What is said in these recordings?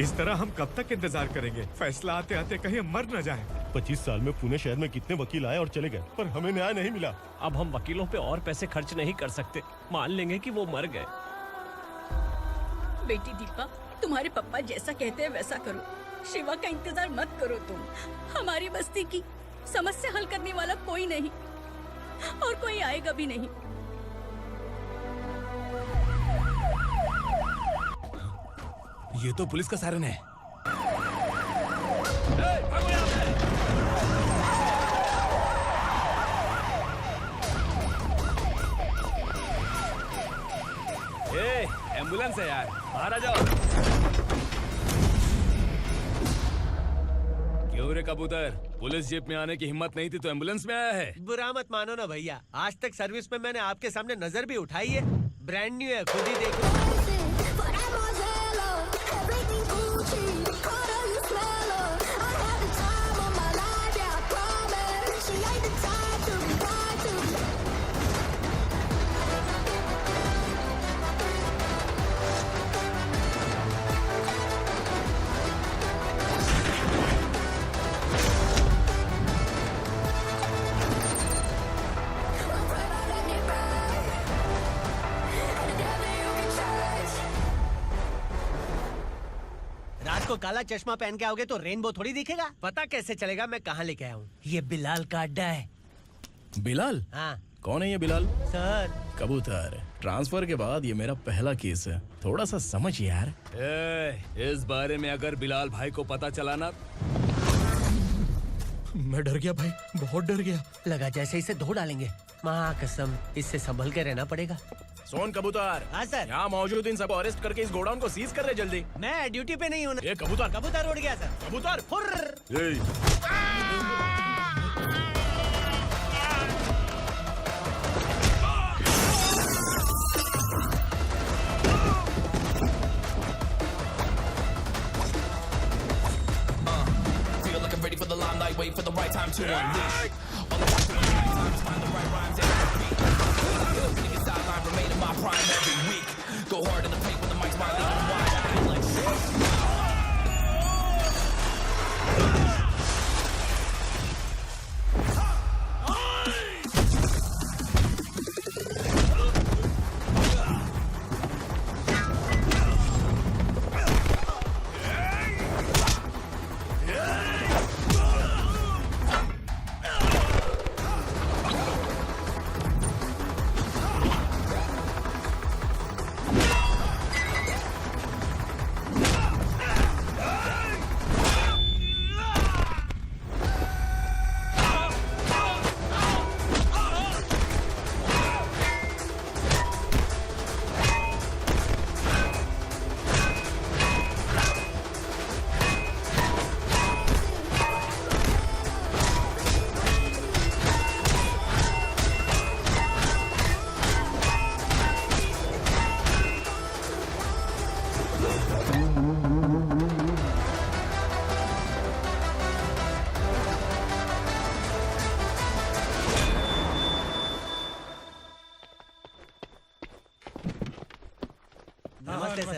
इस तरह हम कब तक इंतजार करेंगे? फैसला आते आते कहीं हम मर न जाएं। 25 साल में पुणे शहर में कितने वकील आए और चले गए, पर हमें न्याय नहीं मिला। अब हम वकीलों पे और पैसे खर्च नहीं कर सकते। मान लेंगे कि वो मर गए। बेटी दीपा, तुम्हारे पापा जैसा कहते हैं वैसा करो। शिवा का इंतजार मत करो तुम। हमारी बस्ती की समस्या हल करने वाला कोई नहीं और कोई आएगा भी नहीं। ये तो पुलिस का सायरन है। एम्बुलेंस है यार, बाहर आ जाओ। क्यों रे कबूतर, पुलिस जीप में आने की हिम्मत नहीं थी तो एम्बुलेंस में आया है? बुरा मत मानो ना भैया, आज तक सर्विस में मैंने आपके सामने नजर भी उठाई है। ब्रांड न्यू है, खुद ही देखो। रात को काला चश्मा पहन के आओगे तो रेनबो थोड़ी दिखेगा। पता कैसे चलेगा मैं कहाँ लेके आया हूँ? ये बिलाल का अड्डा है। बिलाल? हाँ कौन है ये बिलाल? सर, कबूतर, ट्रांसफर के बाद ये मेरा पहला केस है, थोड़ा सा समझ यार। इस बारे में अगर बिलाल भाई को पता चला ना। मैं डर गया भाई, बहुत डर गया। लगा जैसे इसे धो डालेंगे। माँ कसम, इससे संभल के रहना पड़ेगा। सोन कबूतर। हाँ सर। यहाँ मौजूद इन सबको अरेस्ट करके इस गोडाउन को सीज कर रहे जल्दी। मैं ड्यूटी पे नहीं हूँ। ये कबूतर। कबूतर उड़ गया सर। कबूतर फुर्र। Ready for the limelight, wait for the right time to unleash. All I got to do is find the right rhymes and beat. Niggas sideline remain in my prime every week. Go hard in the paint when the mic's wide and wide. I feel like shit.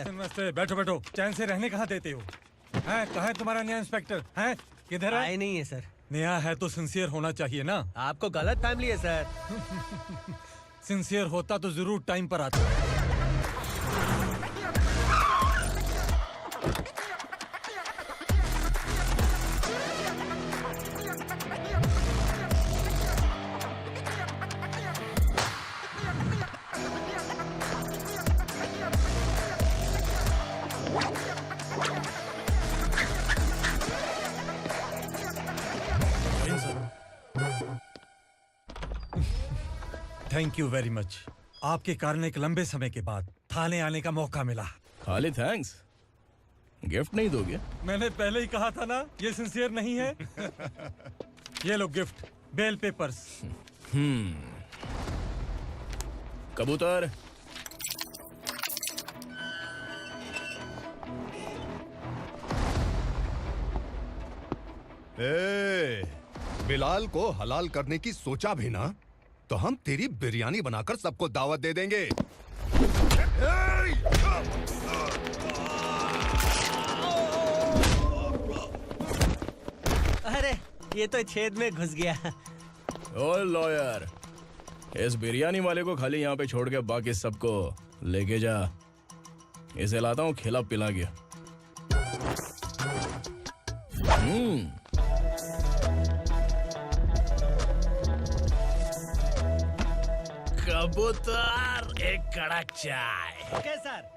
नमस्ते, बैठो बैठो। चैन से रहने कहाँ देते हो? हैं, कहाँ है तुम्हारा नया इंस्पेक्टर? हैं, किधर है? आए नहीं है सर। नया है तो सिंसियर होना चाहिए ना। आपको गलत फैमिली है सर। सिंसियर होता तो जरूर टाइम पर आता। Thank you very much. आपके कारण एक लंबे समय के बाद थाने आने का मौका मिला। खाली थैंक्स, गिफ्ट नहीं दोगे? मैंने पहले ही कहा था ना, ये सिंसियर नहीं है। ये लो गिफ्ट, बेल पेपर्स। कबूतर, बिलाल को हलाल करने की सोचा भी ना तो हम तेरी बिरयानी बनाकर सबको दावत दे देंगे। अरे ये तो छेद में घुस गया। ओ लॉयर, इस बिरयानी वाले को खाली यहाँ पे छोड़ के बाकी सबको लेके जा। इसे लाता हूँ खिला पिला के। कबूतर, एक कड़क चाय। Okay sir.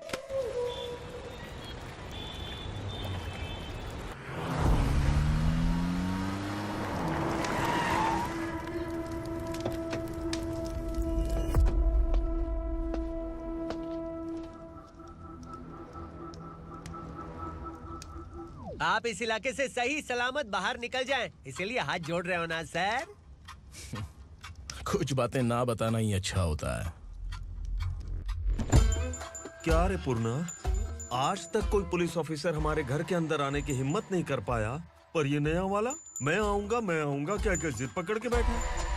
आप इस इलाके से सही सलामत बाहर निकल जाएं, इसीलिए हाथ जोड़ रहे हो ना सर? कुछ बातें ना बताना ही अच्छा होता है। क्या रे पूर्णा, आज तक कोई पुलिस ऑफिसर हमारे घर के अंदर आने की हिम्मत नहीं कर पाया, पर ये नया वाला मैं आऊंगा क्या क्या जिद पकड़ के बैठा।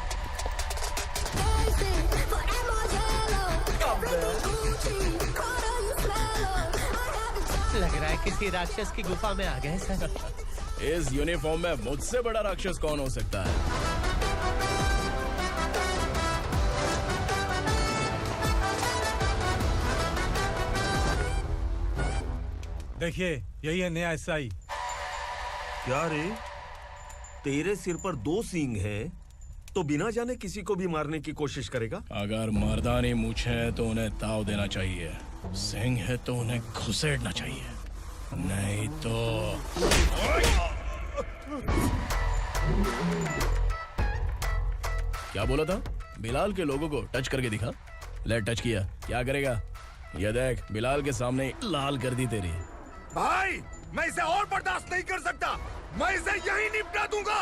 लग रहा है किसी राक्षस की गुफा में आ गए सर। इस यूनिफॉर्म में मुझसे बड़ा राक्षस कौन हो सकता है? देखिए, यही है नया एसआई। क्या रे, तेरे सिर पर 2 सींग है तो बिना जाने किसी को भी मारने की कोशिश करेगा? अगर मर्दानी मूछें हैं तो उन्हें ताव देना चाहिए, सिंह है तो उन्हें घुसेड़ना चाहिए, नहीं तो। क्या बोला था? बिलाल के लोगों को टच करके दिखा। ले टच किया, क्या करेगा? ये देख, बिलाल के सामने लाल कर दी तेरी। भाई, मैं इसे और बर्दाश्त नहीं कर सकता। मैं इसे यहीं निपटा दूंगा।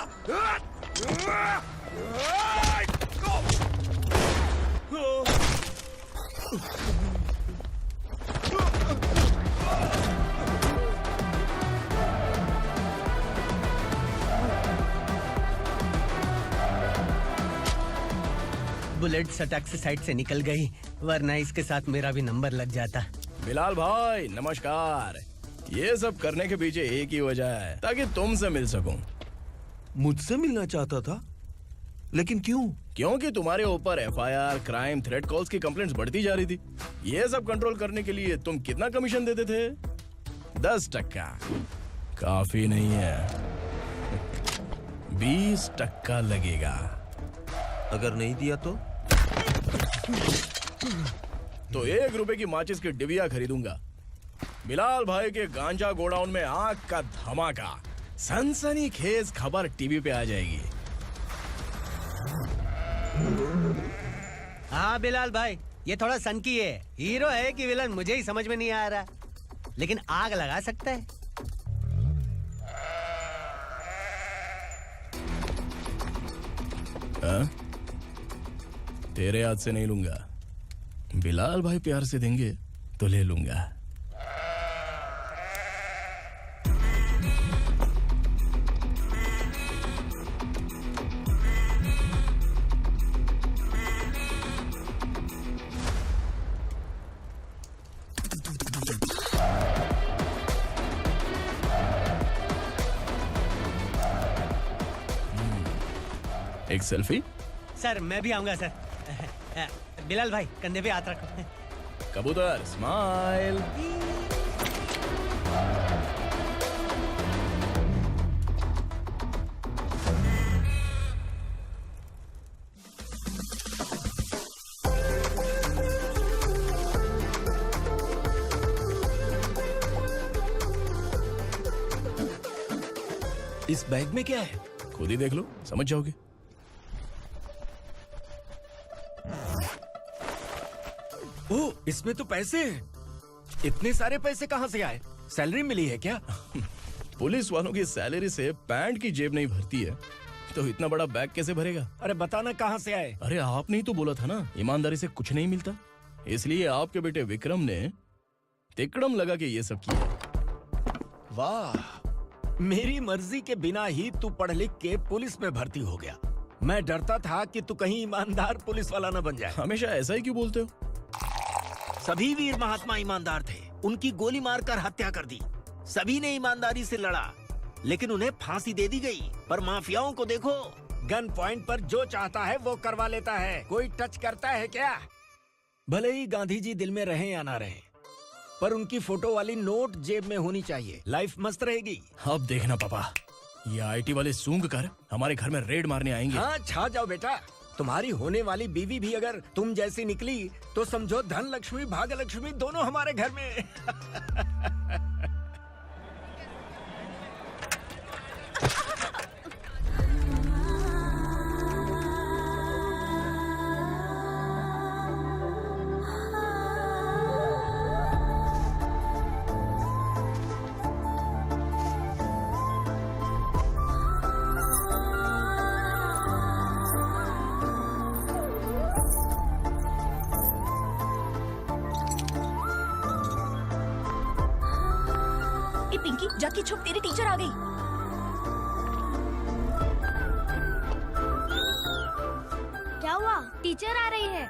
बुलेट सटक से साइड से निकल गई, वरना इसके साथ मेरा भी नंबर लग जाता। बिलाल भाई नमस्कार। ये सब करने के पीछे एक ही वजह है, ताकि तुमसे मिल सकूं। मुझसे मिलना चाहता था, लेकिन क्यों? क्योंकि तुम्हारे ऊपर एफआईआर, क्राइम, थ्रेट कॉल्स की कंप्लेंट्स बढ़ती जा रही थी। ये सब कंट्रोल करने के लिए तुम कितना कमीशन देते थे? 10%। काफी नहीं है, 20% लगेगा। अगर नहीं दिया तो 1 रुपए की माचिस की डिबिया खरीदूंगा। बिलाल भाई के गांजा गोडाउन में आग का धमाका, सनसनीखेज खबर टीवी पे आ जाएगी। हाँ बिलाल भाई, ये थोड़ा सनकी है। हीरो है कि विलन मुझे ही समझ में नहीं आ रहा, लेकिन आग लगा सकता है। तेरे हाथ से नहीं लूंगा, बिलाल भाई प्यार से देंगे तो ले लूंगा। एक सेल्फी? सर मैं भी आऊंगा सर। बिलाल भाई कंधे पे हाथ रखो। कबूतर स्माइल। इस बैग में क्या है? खुद ही देख लो, समझ जाओगे। ओह, इसमें तो पैसे हैं। इतने सारे पैसे कहाँ से आए? सैलरी मिली है क्या? पुलिस वालों की सैलरी से पैंट की जेब नहीं भरती है, तो इतना बड़ा बैग कैसे भरेगा? अरे बताना कहाँ से आए? अरे आपने ही तो बोला था ना, ईमानदारी से कुछ नहीं मिलता, इसलिए आपके बेटे विक्रम ने तिकड़म लगा के ये सब किया। वाह, मेरी मर्जी के बिना ही तू पढ़ लिख के पुलिस में भर्ती हो गया। मैं डरता था कि तू कहीं ईमानदार पुलिस वाला न बन जाए। हमेशा ऐसा ही क्यों बोलते हो? सभी वीर महात्मा ईमानदार थे, उनकी गोली मारकर हत्या कर दी। सभी ने ईमानदारी से लड़ा, लेकिन उन्हें फांसी दे दी गई। पर माफियाओं को देखो, गन पॉइंट पर जो चाहता है वो करवा लेता है। कोई टच करता है क्या? भले ही गांधी जी दिल में रहें या ना रहें, पर उनकी फोटो वाली नोट जेब में होनी चाहिए। लाइफ मस्त रहेगी। अब देखना पापा, ये आईटी वाले सूंघ कर हमारे घर में रेड मारने आएंगे। हाँ, छा जाओ बेटा। तुम्हारी होने वाली बीवी भी अगर तुम जैसी निकली तो समझो धन लक्ष्मी भाग्य लक्ष्मी दोनों हमारे घर में। ए पिंकी, जाके छुप, तेरी टीचर आ गई। क्या हुआ? टीचर आ रही है।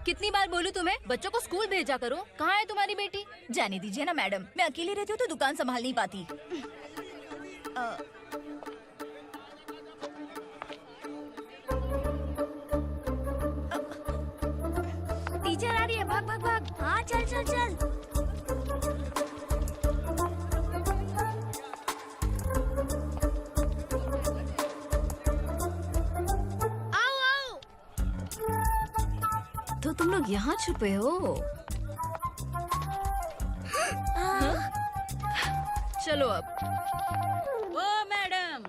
कितनी बार बोलूं तुम्हें, बच्चों को स्कूल भेजा करो। कहाँ है तुम्हारी बेटी? जाने दीजिए ना मैडम, मैं अकेली रहती हूँ तो दुकान संभाल नहीं पाती। टीचर आ रही है, भाग भाग भाग। हाँ, चल चल चल। आओ आओ। तो तुम लोग यहाँ छुपे हो? चलो अब। ओ मैडम,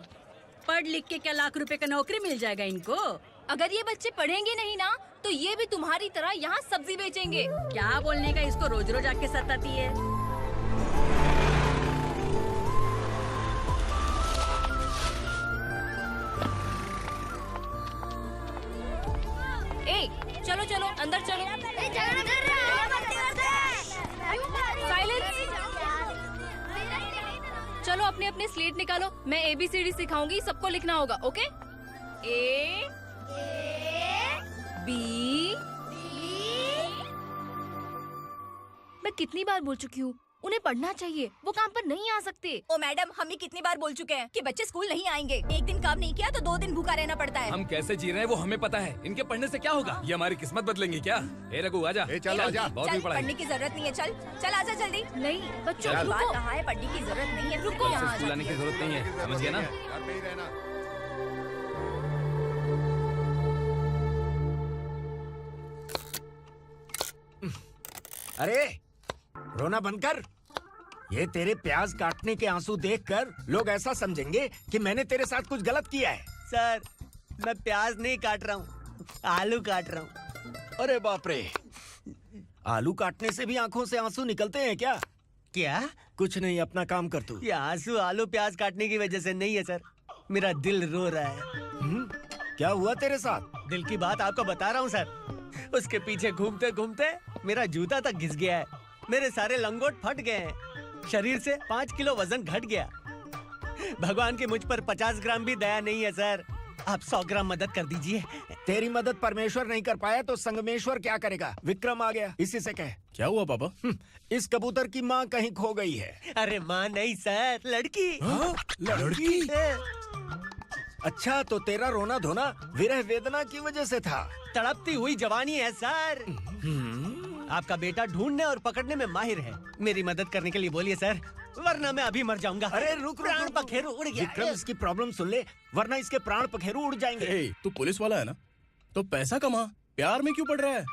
पढ़ लिख के क्या लाख रुपए का नौकरी मिल जाएगा इनको? अगर ये बच्चे पढ़ेंगे नहीं ना तो ये भी तुम्हारी तरह यहाँ सब्जी बेचेंगे। क्या बोलने का, इसको रोज रोज आके सताती है। ए, चलो चलो अंदर चलो। साइलेंस। चलो अपने अपने स्लेट निकालो, मैं ABCD सिखाऊंगी, सबको लिखना होगा। ओके? A B। मैं कितनी बार बोल चुकी हूँ, उन्हें पढ़ना चाहिए, वो काम पर नहीं आ सकते। ओ मैडम, हम ही कितनी बार बोल चुके हैं कि बच्चे स्कूल नहीं आएंगे। एक दिन काम नहीं किया तो 2 दिन भूखा रहना पड़ता है। हम कैसे जी रहे हैं वो हमें पता है, इनके पढ़ने से क्या होगा? ये हमारी किस्मत बदलेंगे क्या? ए रघु आजा। चल आजा। बहुत भी पढ़ाई। पढ़ने की जरूरत नहीं है, चल चल आजा जल्दी। नहीं बच्चों, बात कहा है, पढ़ने की जरूरत नहीं है, रुको। से स्कूल आने की जरूरत नहीं है, समझ गया ना? घर पे ही रहना। अरे रोना बंद कर। ये तेरे प्याज काटने के आंसू देखकर लोग ऐसा समझेंगे कि मैंने तेरे साथ कुछ गलत किया है। सर, मैं प्याज नहीं काट रहा हूँ, आलू काट रहा हूँ। अरे बाप रे, आलू काटने से भी आंखों से आंसू निकलते हैं क्या? क्या? कुछ नहीं, अपना काम कर तू। ये आंसू आलू प्याज काटने की वजह से नहीं है सर, मेरा दिल रो रहा है। क्या हुआ तेरे साथ? दिल की बात आपको बता रहा हूँ सर। उसके पीछे घूमते घूमते मेरा जूता तक घिस गया है, मेरे सारे लंगोट फट गए हैं, शरीर से 5 किलो वजन घट गया। भगवान की मुझ पर 50 ग्राम भी दया नहीं है सर, आप 100 ग्राम मदद कर दीजिए। तेरी मदद परमेश्वर नहीं कर पाया तो संगमेश्वर क्या करेगा? विक्रम आ गया, इसी से कह। क्या हुआ पापा? इस कबूतर की माँ कहीं खो गई है। अरे माँ नहीं सर, लड़की। लड़की? अच्छा, तो तेरा रोना धोना विरह वेदना की वजह से था। तड़पती हुई जवानी है सर। आपका बेटा ढूंढने और पकड़ने में माहिर है, मेरी मदद करने के लिए बोलिए सर, वरना मैं अभी मर जाऊंगा। अरे रुक, प्राण पखेरु उड़ गया। विक्रम, इसकी प्रॉब्लम सुन ले, वरना इसके प्राण पखेरु उड़ जाएंगे। तू पुलिस वाला है ना, तो पैसा कमा, प्यार में क्यों पड़ रहा है?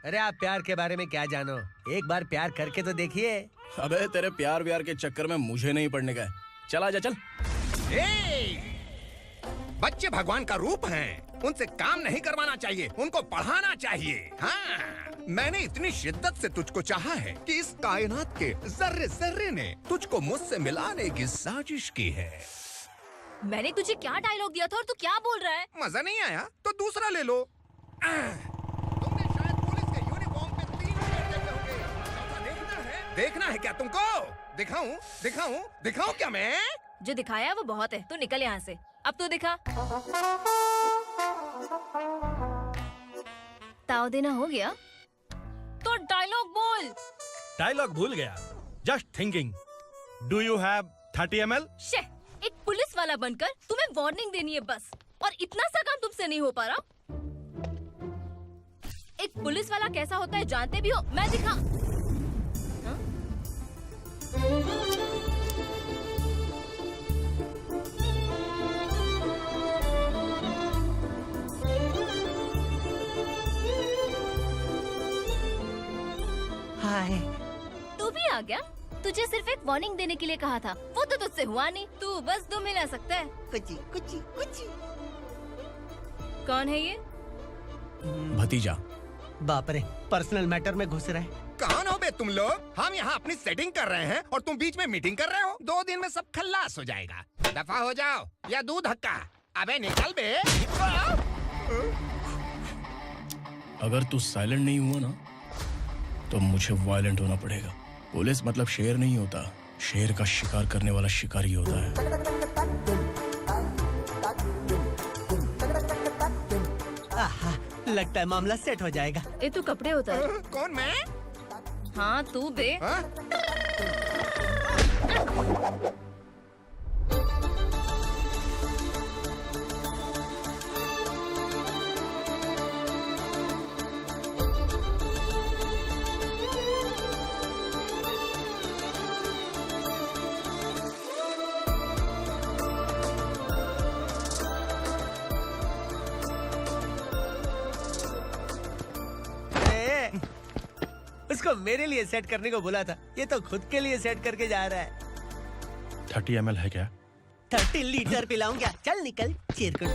अरे आप प्यार के बारे में क्या जानो, एक बार प्यार करके तो देखिए। अबे तेरे प्यार व्यार के चक्कर में मुझे नहीं पड़ने का है, चल आजा चल। बच्चे भगवान का रूप हैं, उनसे काम नहीं करवाना चाहिए, उनको पढ़ाना चाहिए। हाँ, मैंने इतनी शिद्दत से तुझको चाहा है कि इस कायनात के जर्रे जर्रे ने तुझको मुझसे मिलाने की साजिश की है। मैंने तुझे क्या डायलॉग दिया था और तू क्या बोल रहा है? मजा नहीं आया तो दूसरा ले लो। तुमने शायद पुलिस के यूनिफॉर्म पे 3 पैर देखे होंगे। देखना है क्या तुमको? दिखाऊं दिखाऊं दिखाऊं क्या मैं? जो दिखाया वो बहुत है, तू निकल यहाँ से। अब तो दिखा। ताव देना हो गया? डायलॉग बोल। डायलॉग भूल गया। Just thinking. Do you have 30 ml? शे, एक पुलिस वाला बनकर तुम्हें वार्निंग देनी है बस, और इतना सा काम तुमसे नहीं हो पा रहा। एक पुलिस वाला कैसा होता है जानते भी हो? मैं दिखा। हाय। तू भी आ गया? तुझे सिर्फ एक वार्निंग देने के लिए कहा था, वो तो तुझसे हुआ नहीं। तू बस दम हिला सकता है। कुची कुची कुची। कौन है ये? भतीजा। बाप रे, पर्सनल मैटर में घुस रहे। कौन हो बे तुम लोग? हम यहाँ अपनी सेटिंग कर रहे हैं और तुम बीच में मीटिंग कर रहे हो। 2 दिन में सब खल्लास हो जाएगा। दफा हो जाओ या दूध धक्का। अबे निकल बे। अगर तू साइलेंट नहीं हुआ ना तो मुझे वायलेंट होना पड़ेगा। पुलिस मतलब शेर नहीं होता, शेर का शिकार करने वाला शिकारी होता है। आहा, लगता है मामला सेट हो जाएगा। ये तू कपड़े उतार। कौन मैं? हाँ तू बे। उसको मेरे लिए सेट करने को बोला था, ये तो खुद के लिए सेट करके जा रहा है। 30 ml है क्या? 30 लीटर पिलाऊं क्या? चल निकल चिरकुट।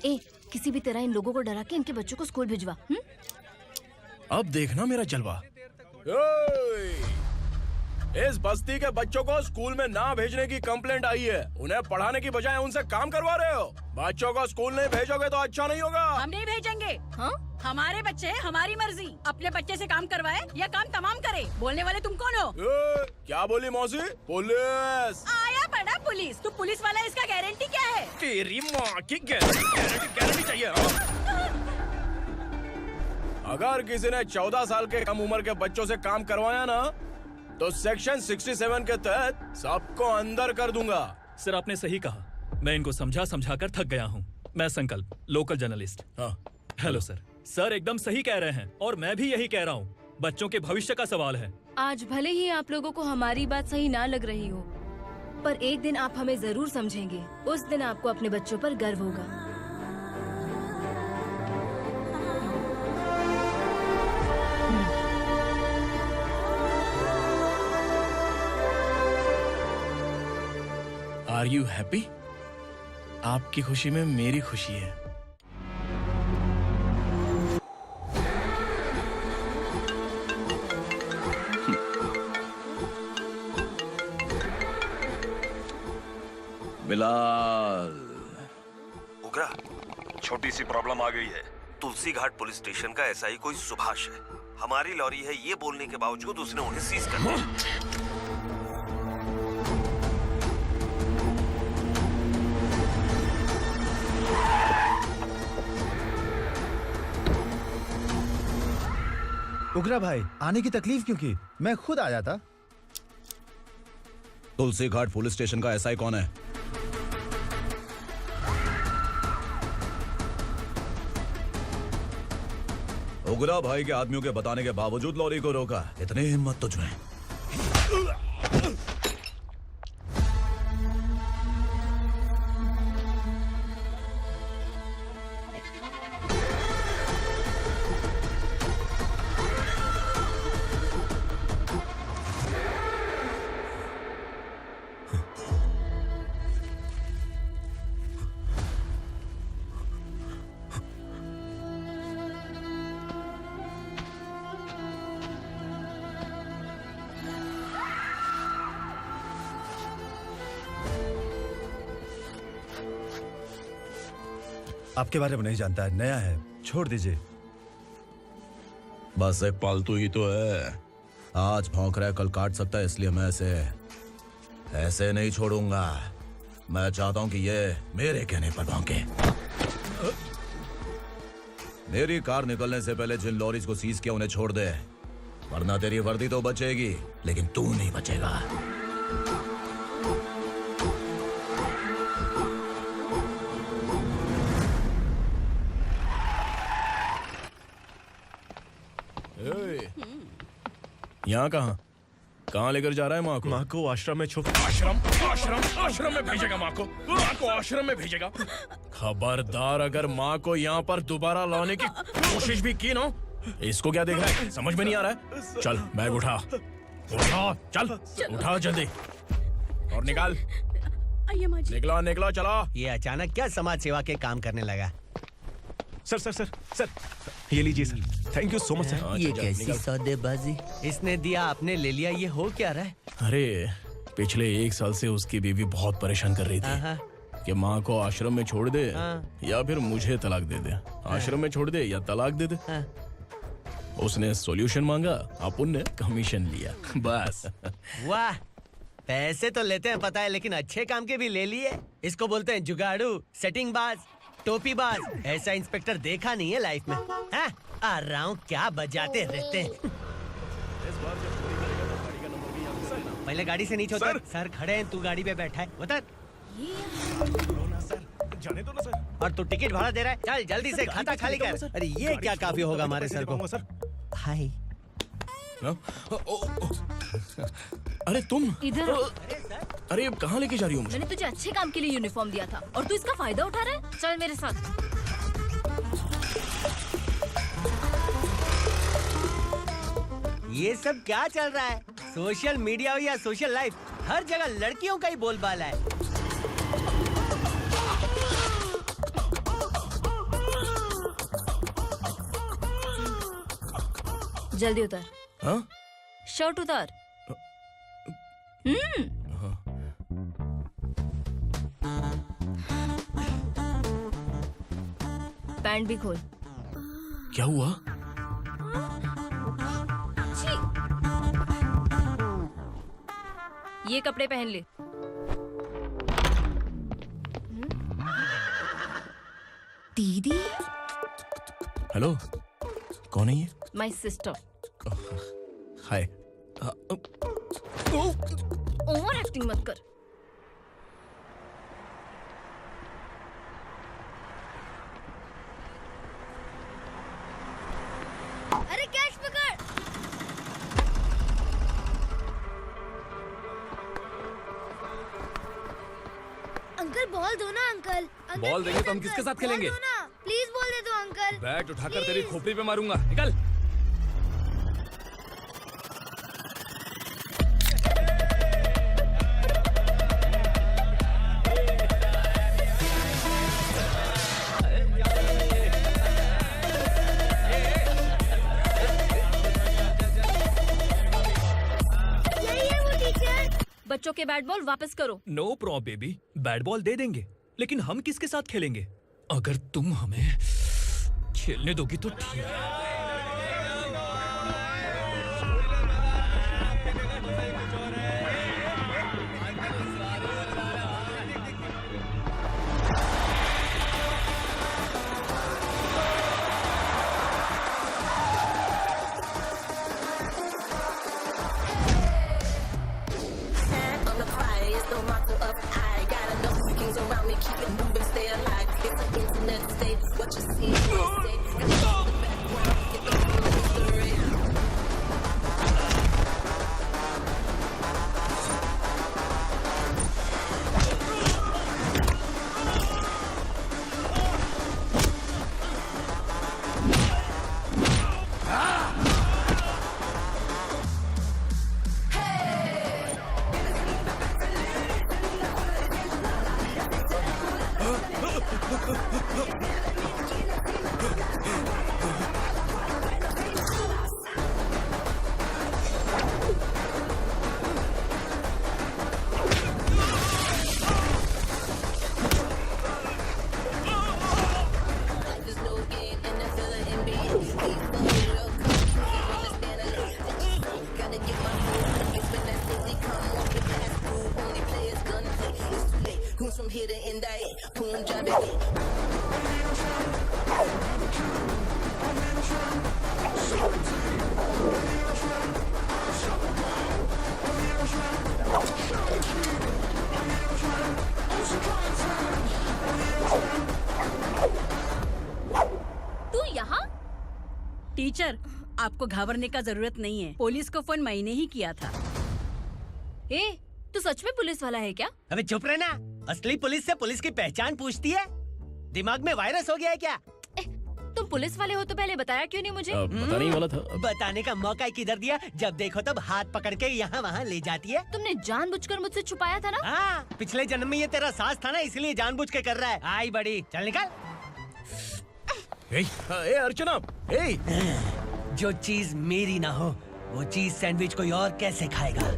ए, किसी भी तरह इन लोगों को डरा के इनके बच्चों को स्कूल भिजवा। अब देखना मेरा जलवा। इस बस्ती के बच्चों को स्कूल में ना भेजने की कंप्लेंट आई है। उन्हें पढ़ाने की बजाय उनसे काम करवा रहे हो। बच्चों को स्कूल नहीं भेजोगे तो अच्छा नहीं होगा। हम नहीं भेजेंगे। हाँ? हमारे बच्चे हैं, हमारी मर्जी। अपने बच्चे से काम करवाए या काम तमाम करे। बोलने वाले तुम कौन हो? क्या बोली मौसी? पुलिस आया बड़ा पुलिस। तू पुलिस वाला, इसका गारंटी क्या है? तेरी माँ की गारंटी चाहिए। अगर किसी ने 14 साल के कम उम्र के बच्चों से काम करवाया ना तो सेक्शन 67 के तहत सबको अंदर कर दूंगा। सर आपने सही कहा। मैं इनको समझा समझा कर थक गया हूँ। मैं संकल्प, लोकल जर्नलिस्ट। हाँ। Hello sir. सर एकदम सही कह रहे हैं और मैं भी यही कह रहा हूँ। बच्चों के भविष्य का सवाल है। आज भले ही आप लोगों को हमारी बात सही ना लग रही हो, पर एक दिन आप हमें जरूर समझेंगे। उस दिन आपको अपने बच्चों पर गर्व होगा। Are you happy? आपकी खुशी में मेरी खुशी है। बिलाल। उगरा, छोटी सी प्रॉब्लम आ गई है। तुलसी घाट पुलिस स्टेशन का एसआई कोई सुभाष है। हमारी लॉरी है ये बोलने के बावजूद उसने उन्हें सीज कर दिया। उगरा भाई, आने की तकलीफ क्यों की? मैं खुद आया था। तुलसी घाट पुलिस स्टेशन का एसआई कौन है? उगरा भाई के आदमियों के बताने के बावजूद लॉरी को रोका। इतनी हिम्मत तुझमें? आपके बारे में नहीं जानता है, नया है, छोड़ दीजिए। बस एक पालतू ही तो है। आज भौंक रहा है, कल काट सकता है, इसलिए मैं ऐसे नहीं छोड़ूंगा। मैं चाहता हूं कि ये मेरे कहने पर भौंके। मेरी कार निकलने से पहले जिन लॉरीज को सीज किया उन्हें छोड़ दे, वरना तेरी वर्दी तो बचेगी लेकिन तू नहीं बचेगा। यहाँ कहाँ लेकर जा रहा है माँ को? माँ को आश्रम में छोड़। आश्रम में भेजेगा माँ को? माँ को आश्रम में भेजेगा? खबरदार, अगर माँ को यहाँ पर दोबारा लाने की कोशिश भी की ना, इसको क्या देख रहा है? समझ में नहीं आ रहा है? चल बैग उठा, चल उठा जल्दी और निकाल। निकला चला। ये अचानक क्या समाज सेवा के काम करने लगा? सर, ये लीजिए sir. Thank you so much sir. ये कैसी सौदेबाजी? इसने दिया, आपने ले लिया, ये हो क्या रहा है? अरे पिछले 1 साल से उसकी बीवी बहुत परेशान कर रही थी कि माँ को आश्रम में छोड़ दे या फिर मुझे तलाक दे दे। आश्रम में छोड़ दे या तलाक दे दे। उसने सॉल्यूशन मांगा, अपन ने कमीशन लिया, बस। वाह, पैसे तो लेते हैं पता है, लेकिन अच्छे काम के भी ले लिए। इसको बोलते हैं जुगाड़ू, सेटिंग बाज, टोपी बाज। ऐसा इंस्पेक्टर देखा नहीं है लाइफ में। हाँ? आ रहा हूँ, क्या बजाते रहते हैं। पहले गाड़ी से नीचे उतर। सर खड़े हैं, तू गाड़ी पे बैठा है, उतर। जाने दो ना सर। और तू टिकट भाड़ा दे रहा है? चल जल्दी से खाता खाली कर। अरे ये क्या काफी होगा हमारे सर को? हाय। अरे तुम इधर। अरे अब कहाँ लेके जा रही हो मुझे? मैंने तुझे अच्छे काम के लिए यूनिफॉर्म दिया था और तू इसका फायदा उठा रहा है। चल मेरे साथ। ये सब क्या चल रहा है? सोशल मीडिया हो या सोशल लाइफ, हर जगह लड़कियों का ही बोलबाला है। जल्दी उतर। हाँ? शर्ट उतार। पैंट भी खोल। क्या हुआ? ये कपड़े पहन ले। दीदी। हेलो, कौन है ये? My sister. Hi. Over acting मत कर। अरे कैश पकड़। अंकल बॉल दो ना अंकल। बॉल देंगे तो हम किसके साथ खेलेंगे? प्लीज बॉल दे दो अंकल। बैट उठाकर तेरी खोपड़ी पे मारूंगा। निकल। बच्चों के बैट बॉल वापस करो। No problem baby, bat ball दे देंगे, लेकिन हम किसके साथ खेलेंगे? अगर तुम हमें खेलने दोगी तो ठीक है। from here to end day. Punjabi. तू यहाँ? टीचर, आपको घबराने का जरूरत नहीं है। पुलिस को फोन मैंने ही किया था। ए, तू सच में पुलिस वाला है क्या? अबे चुप रहना। असली पुलिस से पुलिस की पहचान पूछती है? दिमाग में वायरस हो गया है क्या? तुम पुलिस वाले हो तो पहले बताया क्यों नहीं मुझे? बताने ही वाला था। बताने का मौका किधर दिया? जब देखो तब हाथ पकड़ के यहाँ वहाँ ले जाती है। तुमने जानबूझकर मुझसे छुपाया था ना? हाँ, पिछले जन्म में ये तेरा सास था ना, इसलिए जानबूझ के कर रहा है। आई बड़ी, चल निकल। ए अर्चना, जो चीज मेरी ना हो वो चीज सैंडविच कोई और कैसे खाएगा?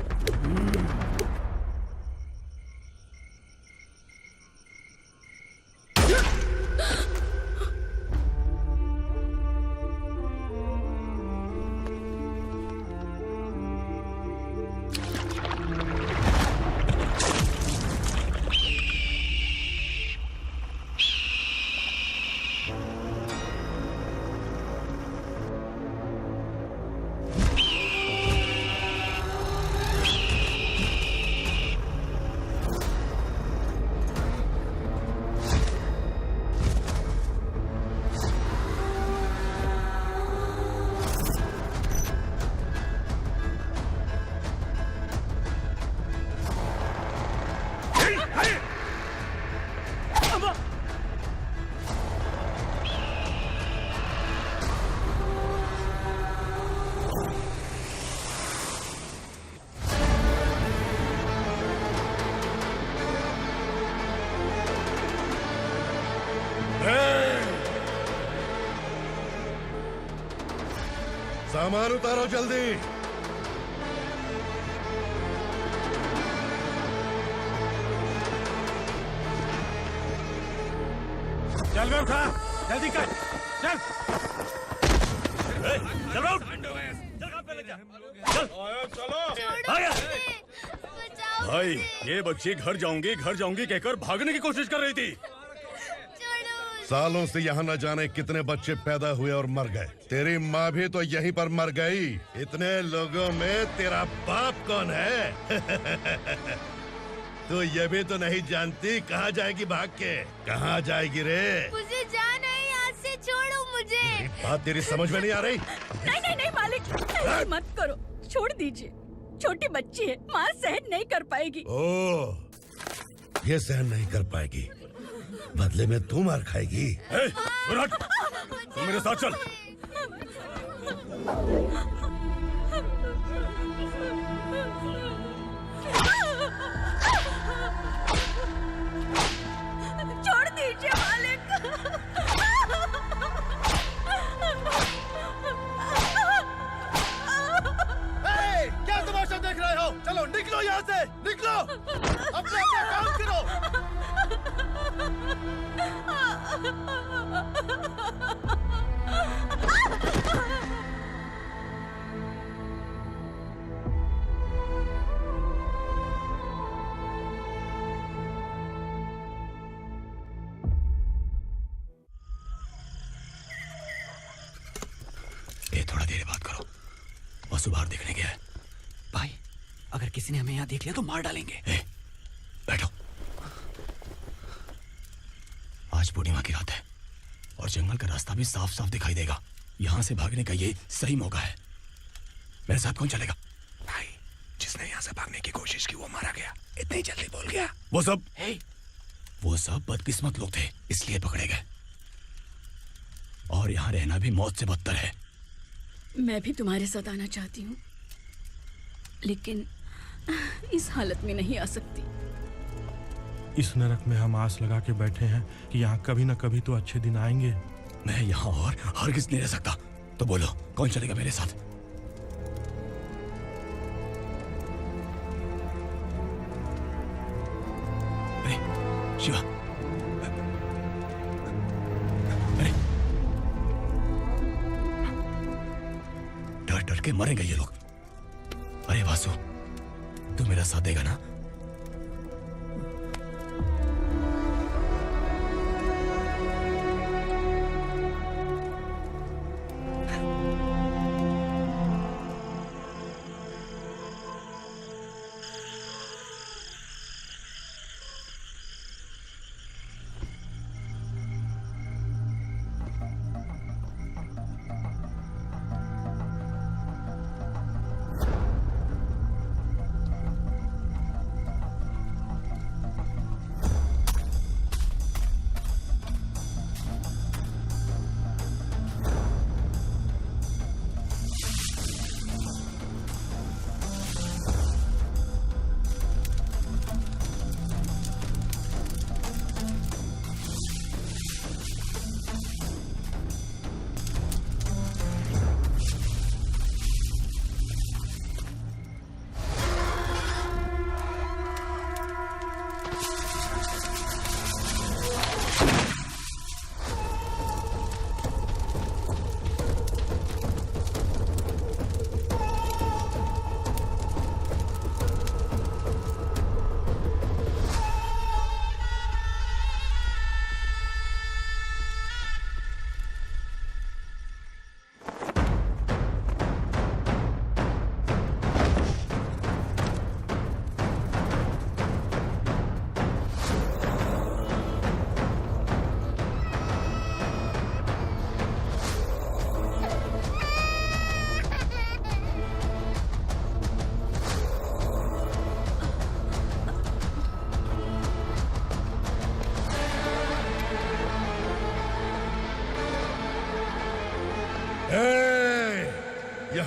सामान उतारो जल्दी। चल बे उठा, जल्दी कर, चल। चल आउट। भाई, ये बच्ची घर जाऊंगी कहकर भागने की कोशिश कर रही थी। सालों से यहाँ न जाने कितने बच्चे पैदा हुए और मर गए। तेरी माँ भी तो यहीं पर मर गई। इतने लोगों में तेरा बाप कौन है? तू ये भी तो नहीं जानती कहाँ जाएगी भाग के? कहाँ जाएगी रे? मुझे जाना है, यहाँ से छोड़ो मुझे। बात तेरी समझ में नहीं आ रही? नहीं मालिक, ऐसे मत करो, छोड़ दीजिए। छोटी बच्ची है, माँ सहन नहीं कर पाएगी। ओह, ये सहन नहीं कर पाएगी, बदले में तू मार खाएगी। तू मेरे साथ चल। छोड़ दीजिए मालिक। क्या तमाशा देख रहे हो? चलो निकलो यहाँ से, निकलो। अपना काम करो। ए, थोड़ा देर बात करो। वसु बाहर देखने गया है। भाई, अगर किसी ने हमें यहाँ देख लिया तो मार डालेंगे। बैठो। आज पूर्णिमा की रात है और जंगल का रास्ता भी साफ साफ दिखाई देगा। यहाँ से भागने का ये सही मौका है। मेरे साथ कौन चलेगा? भाई, जिसने यहाँ से भागने की कोशिश की वो मारा गया। इतनी जल्दी बोल गया। वो सब बदकिस्मत लोग थे, इसलिए पकड़े गए। और यहाँ रहना भी मौत से बदतर है। मैं भी तुम्हारे साथ आना चाहती हूँ, लेकिन इस हालत में नहीं आ सकती। इस नरक में हम आस लगा के बैठे हैं कि यहाँ कभी न कभी तो अच्छे दिन आएंगे। मैं यहाँ और हरगिज़ नहीं रह सकता। तो बोलो, कौन चलेगा मेरे साथ? अरे शिवा, अरे डर डर के मरेंगे ये लोग। अरे वासु, तू मेरा साथ देगा ना?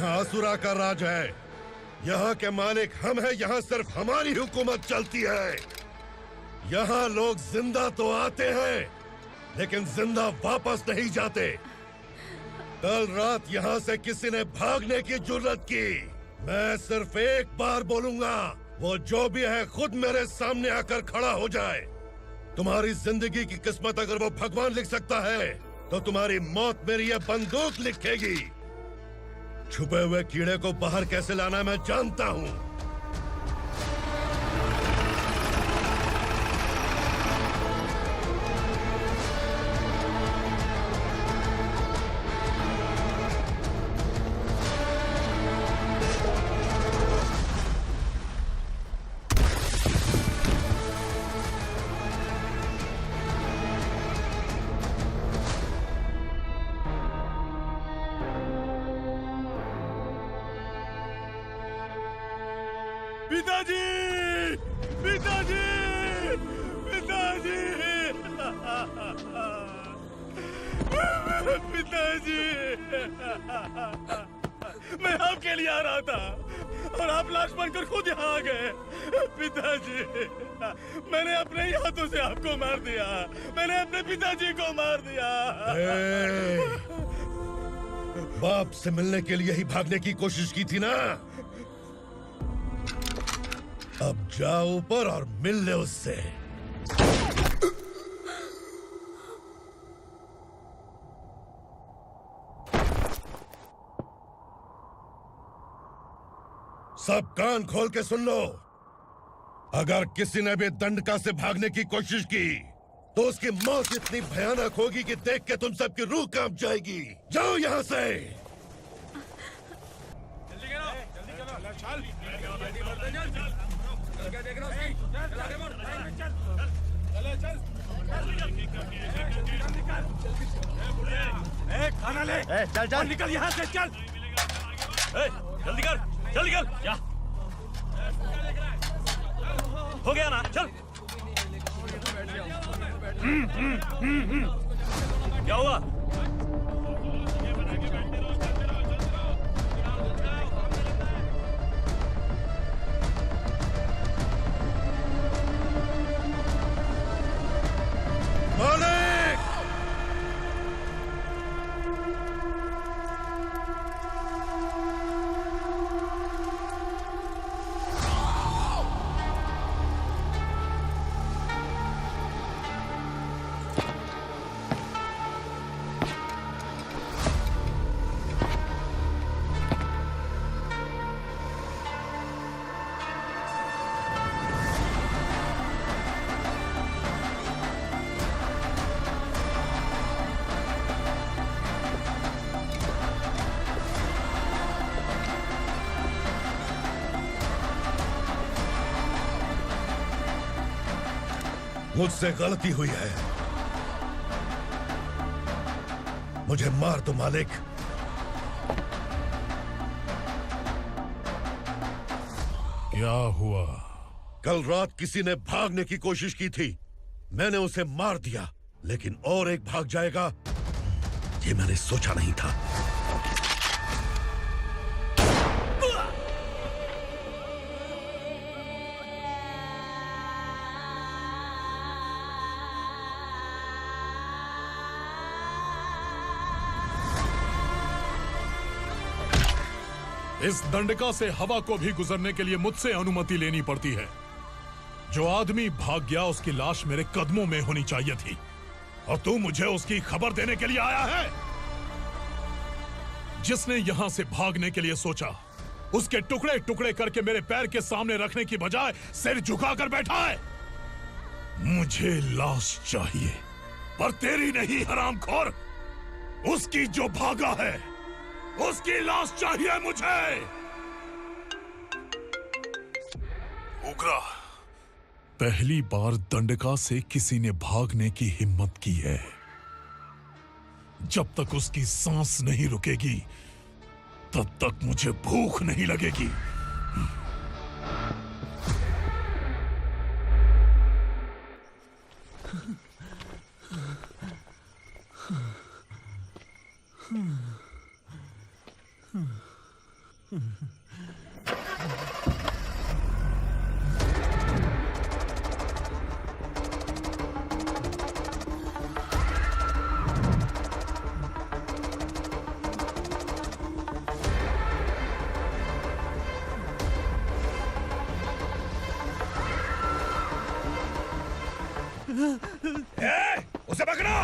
यहाँ असुरा का राज है। यहाँ के मालिक हम हैं, यहाँ सिर्फ हमारी हुकूमत चलती है। यहाँ लोग जिंदा तो आते हैं लेकिन जिंदा वापस नहीं जाते। कल रात यहाँ से किसी ने भागने की जुर्रत की, मैं सिर्फ एक बार बोलूंगा, वो जो भी है खुद मेरे सामने आकर खड़ा हो जाए। तुम्हारी जिंदगी की किस्मत अगर वो भगवान लिख सकता है तो तुम्हारी मौत मेरी ये बंदूक लिखेगी। छुपे हुए कीड़े को बाहर कैसे लाना मैं जानता हूँ। पिताजी, पिताजी, पिताजी, पिताजी, मैं आपके लिए आ रहा था और आप लाश बनकर खुद यहाँ आ गए। पिताजी, मैंने अपने ही हाथों से आपको मार दिया, मैंने अपने पिताजी को मार दिया। बाप से मिलने के लिए ही भागने की कोशिश की थी ना? अब जाओ ऊपर और मिल ले उससे। सब कान खोल के सुन लो। अगर किसी ने भी दंडका से भागने की कोशिश की तो उसकी मौत इतनी भयानक होगी कि देख के तुम सबकी रूह कांप जाएगी। जाओ यहाँ से। खाना ले। चल चल निकल यहाँ से, चल। जल्दी कर, जल्दी कर। क्या हो गया ना? चल। क्या हुआ? मालिक! मुझसे गलती हुई है, मुझे मार दो मालिक। क्या हुआ? कल रात किसी ने भागने की कोशिश की थी, मैंने उसे मार दिया, लेकिन और एक भाग जाएगा ये मैंने सोचा नहीं था। इस दंडका से हवा को भी गुजरने के लिए मुझसे अनुमति लेनी पड़ती है। जो आदमी भाग गया उसकी लाश मेरे कदमों में होनी चाहिए थी, और तू मुझे उसकी खबर देने के लिए आया है। जिसने यहां से भागने के लिए सोचा उसके टुकड़े टुकड़े करके मेरे पैर के सामने रखने की बजाय सिर झुकाकर बैठा है। मुझे लाश चाहिए, पर तेरी नहीं हरामखोर, उसकी जो भागा है उसकी लाश चाहिए मुझे। उग्रा, पहली बार दंडका से किसी ने भागने की हिम्मत की है। जब तक उसकी सांस नहीं रुकेगी तब तक मुझे भूख नहीं लगेगी। उसे पकड़ो।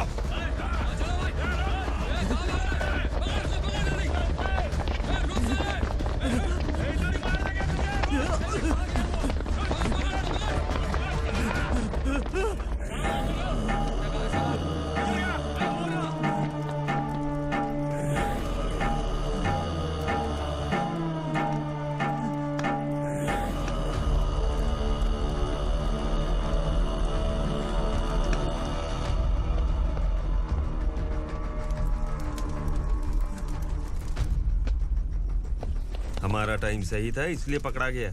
हमारा टाइम सही था इसलिए पकड़ा गया,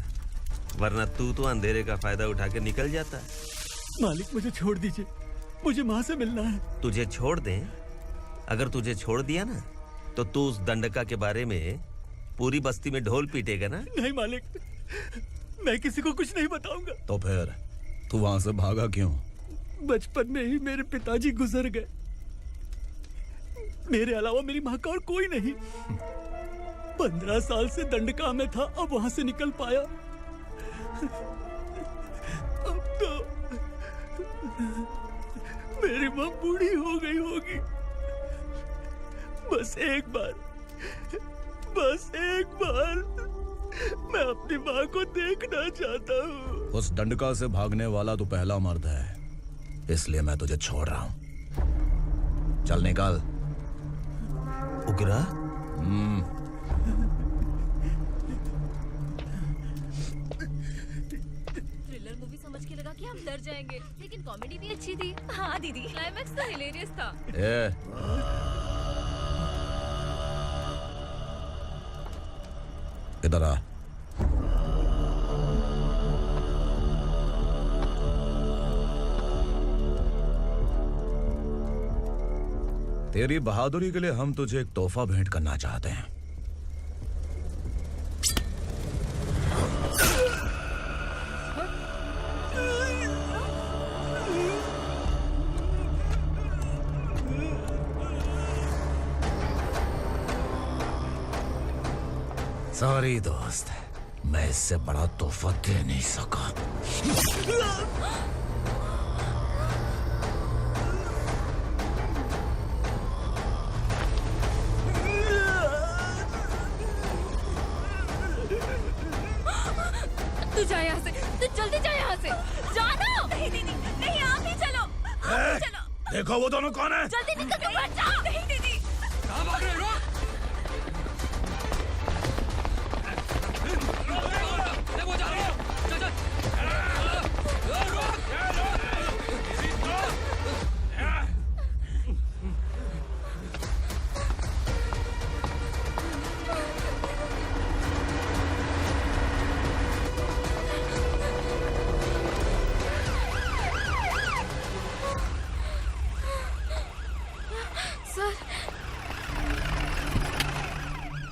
वरना तू तो अंधेरे का फायदा उठा के निकल जाता। मालिक मुझे छोड़ दीजिए, मुझे माँ से मिलना है। तुझे छोड़ दें? अगर तुझे छोड़ दिया ना तो तू उस दंडका के बारे में पूरी बस्ती में ढोल पीटेगा ना। नहीं मालिक, मैं किसी को कुछ नहीं बताऊंगा। तो फिर तू वहां से भागा क्यों? बचपन में ही मेरे पिताजी गुजर गए, मेरे अलावा मेरी माँ का और कोई नहीं। 15 साल से दंडका में था, अब वहां से निकल पाया। अब तो मेरी माँ बूढ़ी हो गई होगी। बस एक बार मैं अपनी माँ को देखना चाहता हूँ। उस दंडका से भागने वाला तू पहला मर्द है, इसलिए मैं तुझे छोड़ रहा हूँ। चल निकल। उग्रा? थ्रिलर मूवी समझ के लगा कि हम डर जाएंगे, लेकिन कॉमेडी भी अच्छी थी। हाँ दीदी, क्लाइमैक्स तो हिलेरियस था। इधर आ। तेरी बहादुरी के लिए हम तुझे एक तोहफा भेंट करना चाहते हैं। सॉरी दोस्त, मैं इससे बड़ा तोहफा दे नहीं सका। तू जा यहाँ से, तू जल्दी जा यहाँ से। जानो। नहीं दीदी, नहीं आप ही चलो, आप ही चलो। देखो वो दोनों कौन है? जल्दी निकल के मत जाओ। नहीं दीदी। कहाँ भाग रहे हो?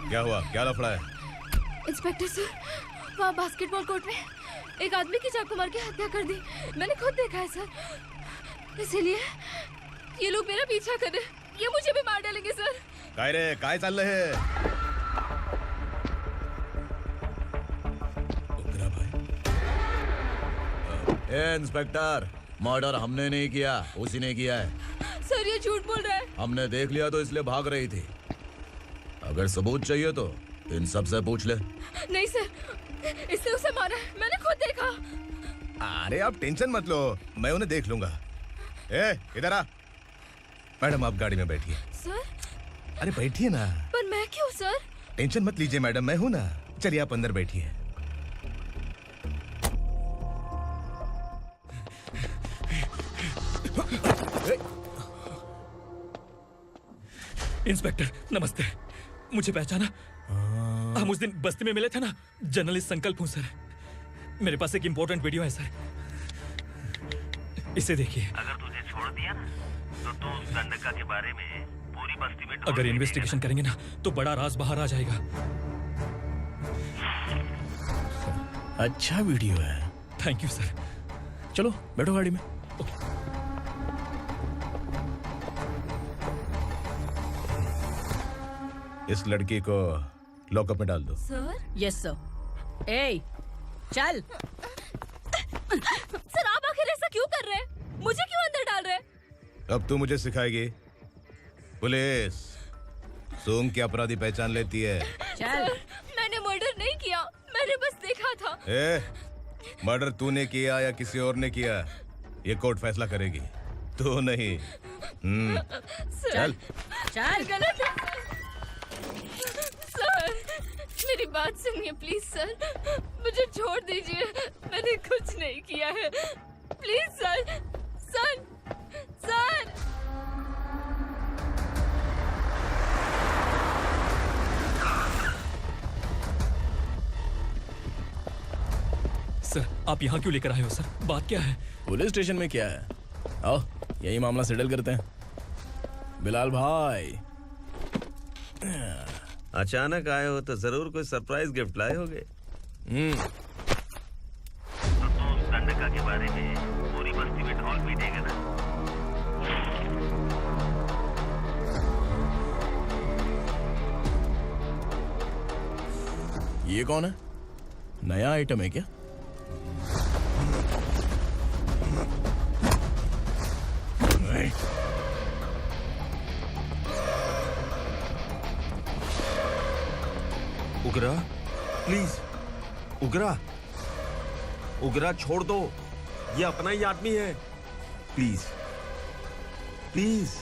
क्या हुआ? क्या लफड़ा है? इंस्पेक्टर सर, वहाँ बास्केटबॉल कोर्ट में एक आदमी की चाकू मार के हत्या कर दी। मैंने खुद देखा है सर, इसीलिए ये लोग मेरा पीछा कर रहे हैं। ये मुझे भी मार डालेंगे सर। काय रे, काय चाल रहे हैं? इंस्पेक्टर, मर्डर हमने नहीं किया, उसी ने किया है। सर ये झूठ बोल रहा है। हमने देख लिया तो इसलिए भाग रही थी। अगर सबूत चाहिए तो इन सब से पूछ ले। नहीं सर, इसने उसे मारा है, मैंने खुद देखा। अरे आप टेंशन मत लो, मैं उन्हें देख लूंगा। इधर आ। मैडम आप गाड़ी में बैठिए। सर? अरे बैठिए ना। पर मैं क्यों सर? टेंशन मत लीजिए मैडम, मैं हूं ना। चलिए आप अंदर बैठिए। इंस्पेक्टर नमस्ते, मुझे पहचाना? हम उस दिन बस्ती में मिले थे ना। जर्नलिस्ट संकल्प हूँ सर। मेरे पास एक इम्पोर्टेंट वीडियो है सर, इसे देखिए। अगर तुझे छोड़ दिया ना तो तू उस दंडका के बारे में पूरी बस्ती में अगर इन्वेस्टिगेशन करेंगे ना तो बड़ा राज बाहर आ जाएगा। अच्छा वीडियो है। Thank you sir. चलो बैठो गाड़ी में। इस लड़की को लॉकअप में डाल दो। सर? Yes sir. ए, चल। सर आप आखिर ऐसा क्यों कर रहे हैं? मुझे क्यों अंदर डाल रहे हैं? अब तू मुझे सिखाएगी? पुलिस सूंघ के अपराधी पहचान लेती है। सर, मैंने मर्डर नहीं किया, मैंने बस देखा था। मर्डर तूने किया या किसी और ने किया, ये कोर्ट फैसला करेगी, तू नहीं। चल चल। गलत है सर, मेरी बात सुनिए प्लीज सर, मुझे छोड़ दीजिए, मैंने कुछ नहीं किया है, please sir. Sir sir sir आप यहाँ क्यों लेकर आए हो सर? बात क्या है? पुलिस स्टेशन में क्या है? आओ यही मामला सेटल करते हैं। बिलाल भाई अचानक आए हो तो जरूर कोई सरप्राइज गिफ्ट लाए होगे। दंडका के बारे में पूरी बस्ती में ढोल भी देगा ना। ये कौन है? नया आइटम है क्या? उगरा प्लीज, उगरा उगरा छोड़ दो, ये अपना ही आदमी है, प्लीज प्लीज।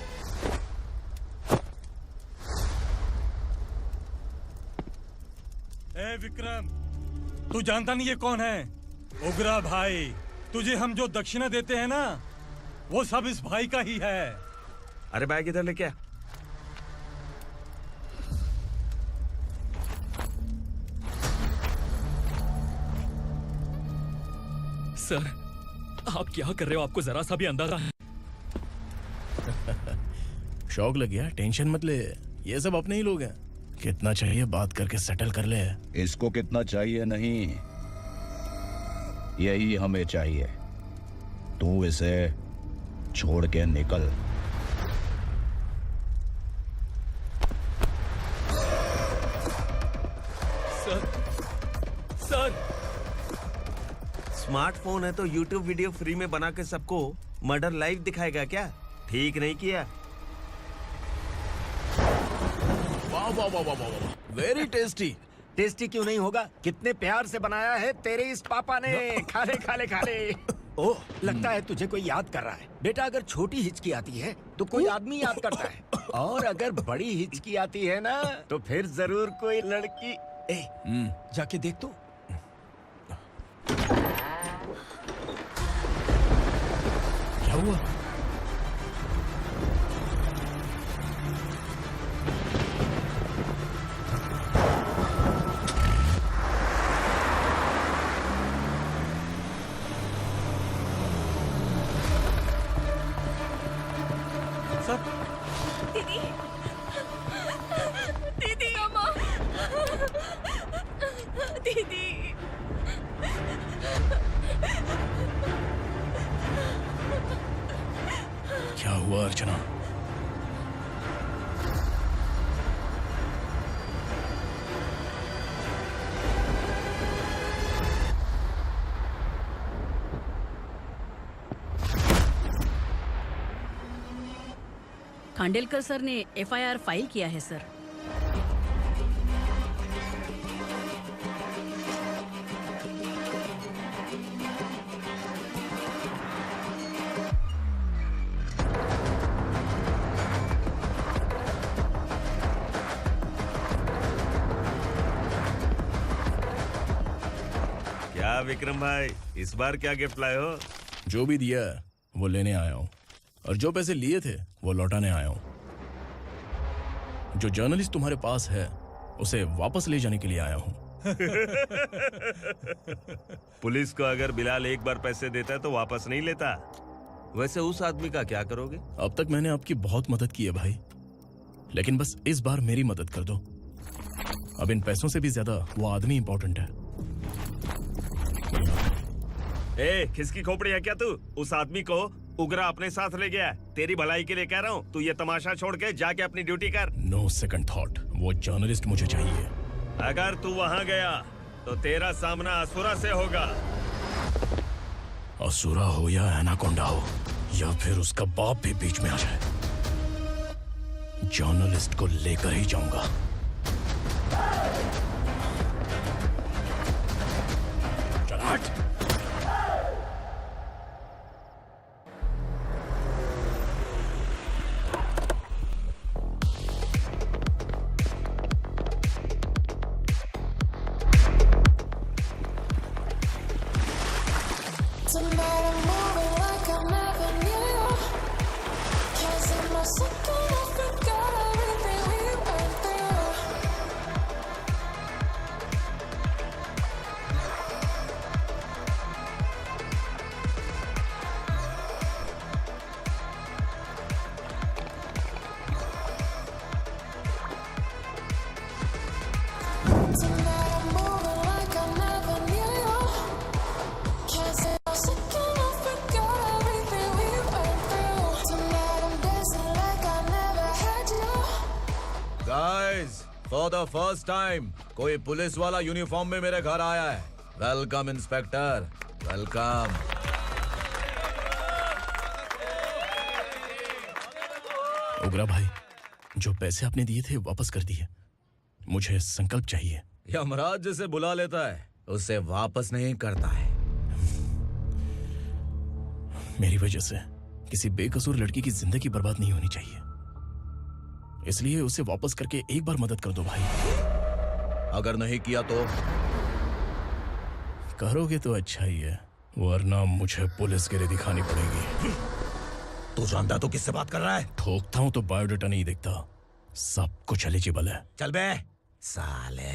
ए विक्रम, तू जानता नहीं ये कौन है? उगरा भाई। तुझे हम जो दक्षिणा देते हैं ना, वो सब इस भाई का ही है। अरे बैग इधर लेके आ। सर आप क्या कर रहे हो? आपको जरा सा भी अंदाजा है? शौक लग गया? टेंशन मत ले, ये सब अपने ही लोग हैं। कितना चाहिए बात करके सेटल कर ले। इसको कितना चाहिए नहीं, यही हमें चाहिए। तू इसे छोड़ के निकल। सर सर स्मार्टफोन है तो YouTube वीडियो फ्री में बना के सबको मर्डर लाइव दिखाएगा क्या? ठीक नहीं किया। वाह वाह वाह वाह वाह, वेरी टेस्टी। टेस्टी क्यों नहीं होगा? कितने प्यार से बनाया है तेरे इस पापा ने। खा ले खा ले खा ले। ओह, लगता है तुझे कोई याद कर रहा है। बेटा अगर छोटी हिचकी आती है तो कोई आदमी याद करता है, और अगर बड़ी हिचकी आती है ना तो फिर जरूर कोई लड़की। जाके देख तो। क्या हुआ? दीदी, दीदी, अम्मा, दीदी। क्या हुआ अर्चना? खांडेलकर सर ने एफआईआर फाइल किया है सर। क्या विक्रम भाई, इस बार क्या गिफ्ट लाए हो? जो भी दिया है वो लेने आया हूँ, और जो पैसे लिए थे वो लौटाने आया हूँ। जो जर्नलिस्ट तुम्हारे पास है उसे वापस ले जाने के लिए आया हूँ। पुलिस को अगर बिलाल एक बार पैसे देता है तो वापस नहीं लेता। वैसे उस आदमी का क्या करोगे? अब तक मैंने आपकी बहुत मदद की है भाई, लेकिन बस इस बार मेरी मदद कर दो। अब इन पैसों से भी ज्यादा वो आदमी इंपॉर्टेंट है। ए, किसकी खोपड़ी है क्या तू? उस आदमी को उगरा अपने साथ ले गया है। तेरी भलाई के लिए कह रहा हूँ, तू ये तमाशा छोड़ के जाके अपनी ड्यूटी कर। नो सेकंड थॉट, वो जर्नलिस्ट मुझे चाहिए। अगर तू वहाँ गया तो तेरा सामना असुरा से होगा। असुरा हो या एनाकोंडा हो या फिर उसका बाप भी बीच में आ जाए, जर्नलिस्ट को लेकर ही जाऊंगा। चल हट। फॉर द फर्स्ट टाइम कोई पुलिस वाला यूनिफॉर्म में मेरे घर आया है। Welcome inspector, welcome. उगरा भाई, जो पैसे आपने दिए थे वापस कर दिए। मुझे संकल्प चाहिए। यमराज जिसे बुला लेता है उसे वापस नहीं करता है। मेरी वजह से किसी बेकसूर लड़की की जिंदगी बर्बाद नहीं होनी चाहिए, इसलिए उसे वापस करके एक बार मदद कर दो भाई। अगर नहीं किया तो? करोगे तो अच्छा ही है, वरना मुझे पुलिस गिरी दिखानी पड़ेगी। तू जानता तो किससे बात कर रहा है? ठोकता हूं तो बायोडाटा नहीं दिखता, सब कुछ एलिजिबल है। चल बे साले।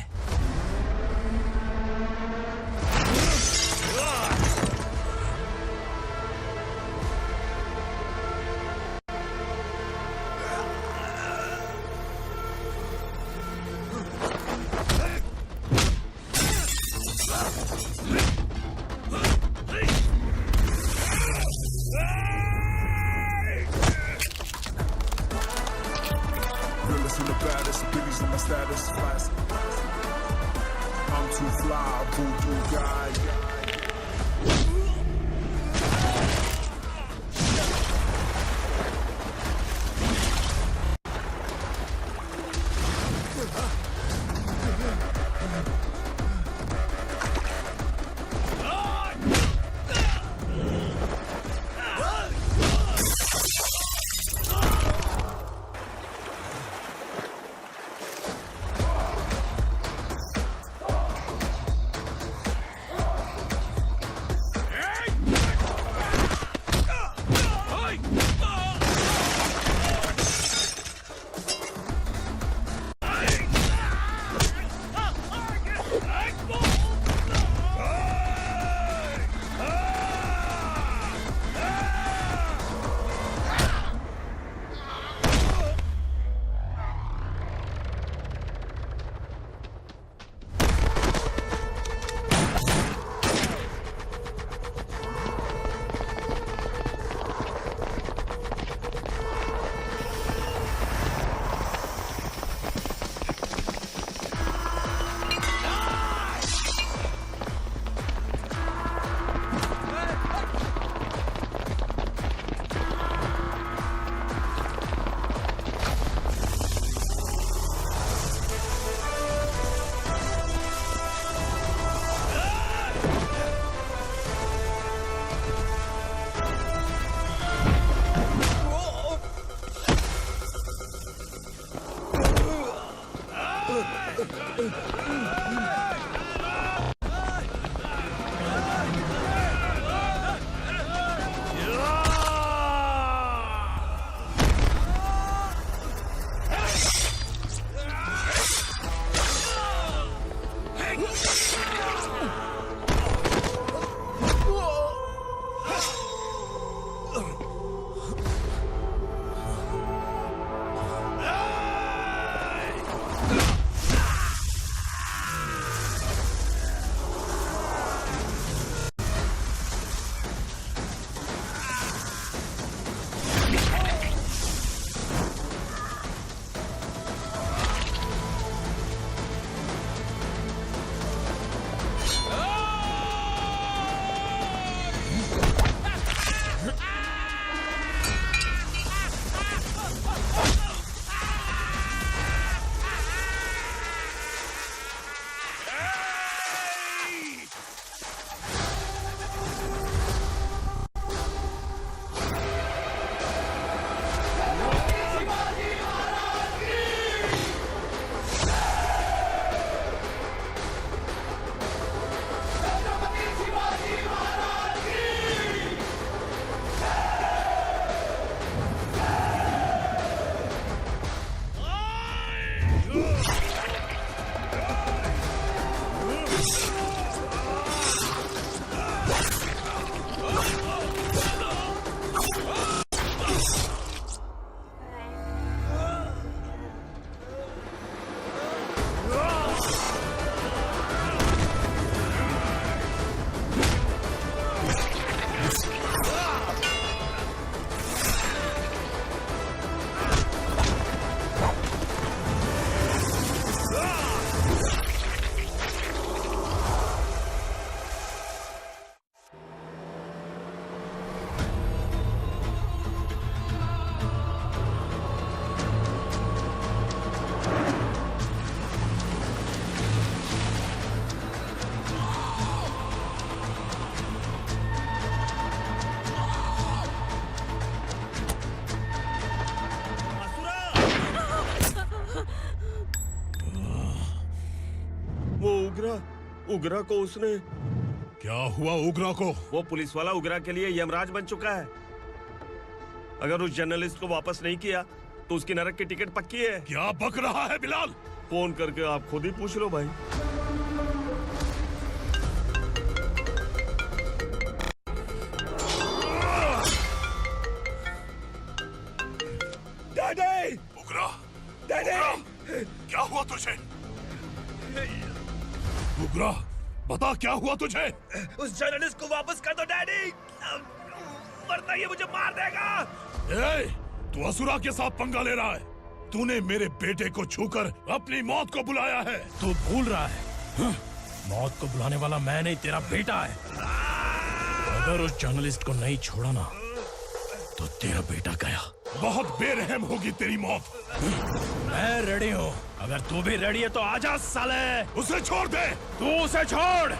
उगरा को उसने। क्या हुआ उगरा को? वो पुलिस वाला उगरा के लिए यमराज बन चुका है। अगर उस जर्नलिस्ट को वापस नहीं किया तो उसकी नरक की टिकट पक्की है। क्या बक रहा है बिलाल? फोन करके आप खुद ही पूछ लो भाई। डैडी! उगरा! डैडी! क्या हुआ तुझे? उगरा, बता क्या हुआ तुझे? उस जर्नलिस्ट को वापस कर दो डैडी, वरना ये मुझे मार देगा। ए, तू असुरा के साथ पंगा ले रहा है। तूने मेरे बेटे को छूकर अपनी मौत को बुलाया है। तू भूल रहा है, हाँ? मौत को बुलाने वाला मैं नहीं, तेरा बेटा है। अगर उस जर्नलिस्ट को नहीं छोड़ा ना तो तेरा बेटा गया। बहुत बेरहम होगी तेरी मौत। मैं रेडी हूँ, अगर तू भी रेडी है तो आजा साले। उसे छोड़ दे। तू उसे छोड़।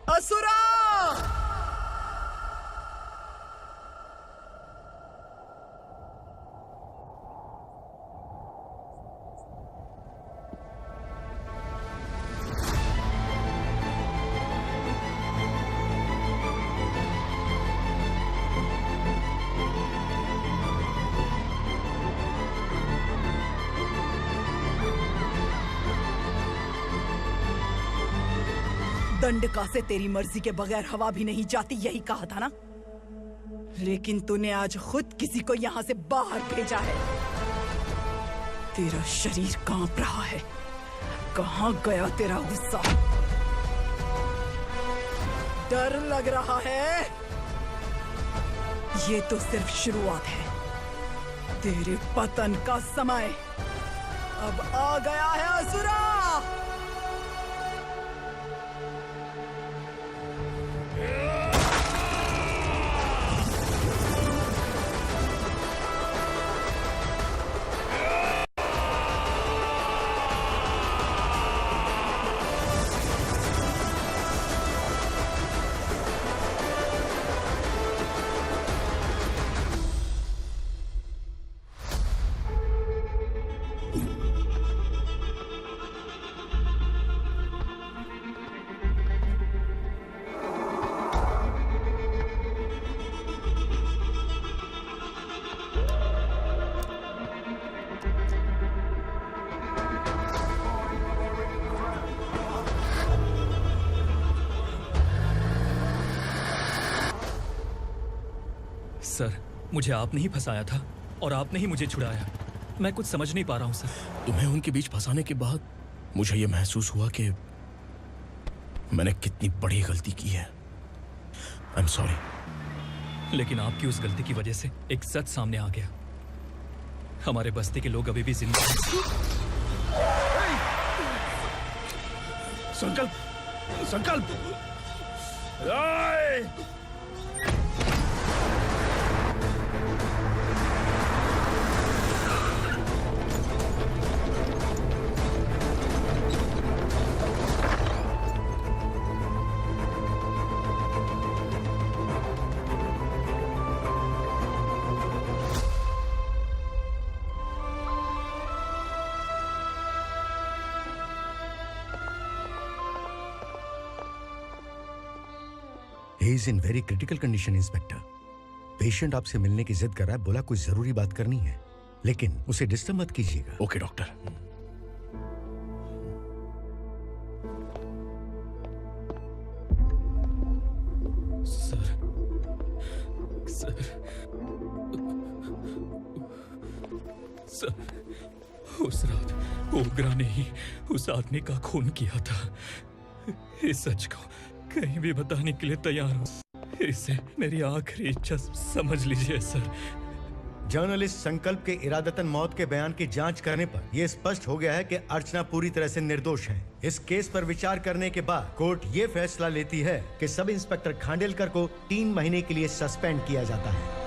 असुरा! दंडका से तेरी मर्जी के बगैर हवा भी नहीं जाती, यही कहा था ना? लेकिन तूने आज खुद किसी को यहाँ से बाहर भेजा है। तेरा शरीर कांप रहा है। कहाँ गया तेरा गुस्सा? डर लग रहा है? ये तो सिर्फ शुरुआत है। तेरे पतन का समय अब आ गया है असुरा। सर, मुझे आपने ही फंसाया था और आपने ही मुझे छुड़ाया। मैं कुछ समझ नहीं पा रहा हूँ सर। तुम्हें उनके बीच फंसाने के बाद मुझे ये महसूस हुआ कि मैंने कितनी बड़ी गलती की है। I am sorry. लेकिन आपकी उस गलती की वजह से एक सच सामने आ गया। हमारे बस्ती के लोग अभी भी जिंदा हैं। संकल्प, संकल्प। He is in very critical condition, inspector. Patient आपसे मिलने की जिद कर रहा है, बोला कुछ जरूरी बात करनी है, लेकिन उसे डिस्टर्ब मत कीजिएगा। Okay doctor. Sir, sir, sir, उस रात ओग्रा ने ही उस आदमी का खून किया था। इस सच को कहीं भी बताने के लिए तैयार हूँ। इसे मेरी आखिरी इच्छा समझ लीजिए सर। जर्नलिस्ट संकल्प के इरादतन मौत के बयान की जांच करने पर यह स्पष्ट हो गया है कि अर्चना पूरी तरह से निर्दोष है। इस केस पर विचार करने के बाद कोर्ट ये फैसला लेती है कि सब इंस्पेक्टर खांडेलकर को 3 महीने के लिए सस्पेंड किया जाता है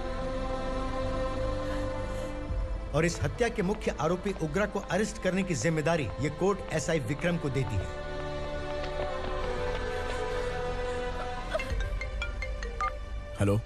और इस हत्या के मुख्य आरोपी उग्रा को अरेस्ट करने की जिम्मेदारी ये कोर्ट एसआई विक्रम को देती है। हेलो,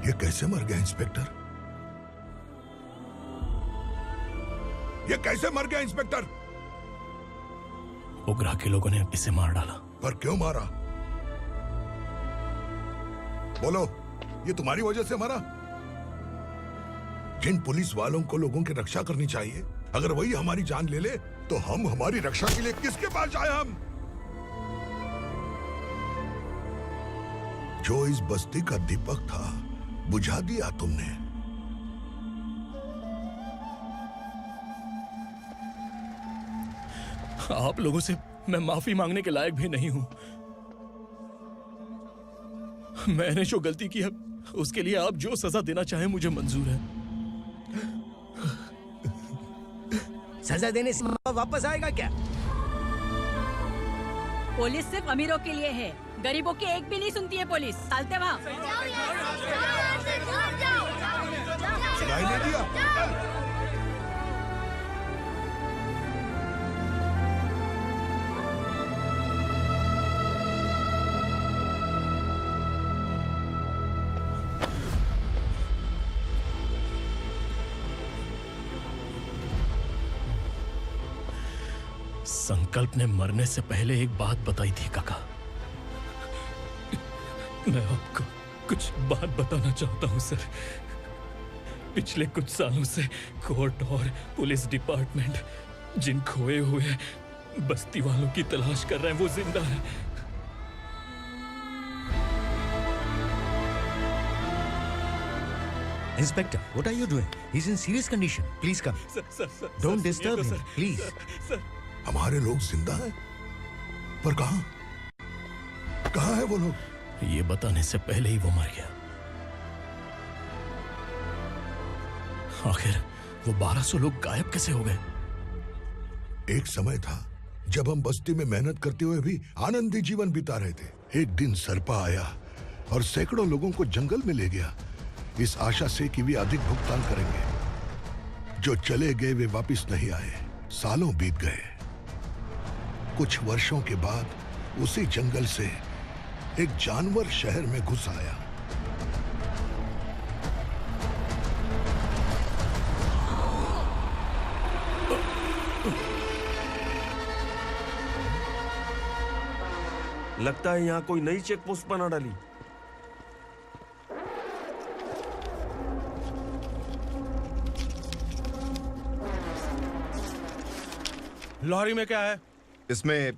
ये कैसे मर गया इंस्पेक्टर? ये कैसे मर गया इंस्पेक्टर? उग्रा के लोगों ने इसे मार डाला। पर क्यों मारा? बोलो, ये तुम्हारी वजह से मरा? जिन पुलिस वालों को लोगों की रक्षा करनी चाहिए, अगर वही हमारी जान ले ले तो हम हमारी रक्षा के लिए किसके पास जाए? हम जो इस बस्ती का दीपक था बुझा दिया तुमने। आप लोगों से मैं माफी मांगने के लायक भी नहीं हूं। मैंने जो गलती की है उसके लिए आप जो सजा देना चाहें मुझे मंजूर है। सजा देने से वापस आएगा क्या? पुलिस सिर्फ अमीरों के लिए है, गरीबों की एक भी नहीं सुनती है पुलिस। चलते वहाँ। सुनाई नहीं दिया? संकल्प ने मरने से पहले एक बात बताई थी काका। मैं आपको कुछ बात बताना चाहता हूं सर। पिछले कुछ सालों से कोर्ट और पुलिस डिपार्टमेंट जिन खोए हुए बस्ती वालों की तलाश कर रहे हैं वो जिंदा है। Inspector, what are you doing? He's in serious condition. Please come. Don't disturb him, please. हमारे लोग जिंदा हैं? पर कहां? कहां है वो लोग? ये बताने से पहले ही वो मर गया। आखिर वो 1200 लोग गायब कैसे हो गए? एक समय था जब हम बस्ती में मेहनत करते हुए भी आनंदी जीवन बिता रहे थे। एक दिन सरपा आया और सैकड़ों लोगों को जंगल में ले गया, इस आशा से कि वे अधिक भुगतान करेंगे। जो चले गए वे वापस नहीं आए। सालों बीत गए। कुछ वर्षों के बाद उसी जंगल से एक जानवर शहर में घुस आया। लगता है यहाँ कोई नई चेक पोस्ट बना डाली। लॉरी में क्या है? इसमें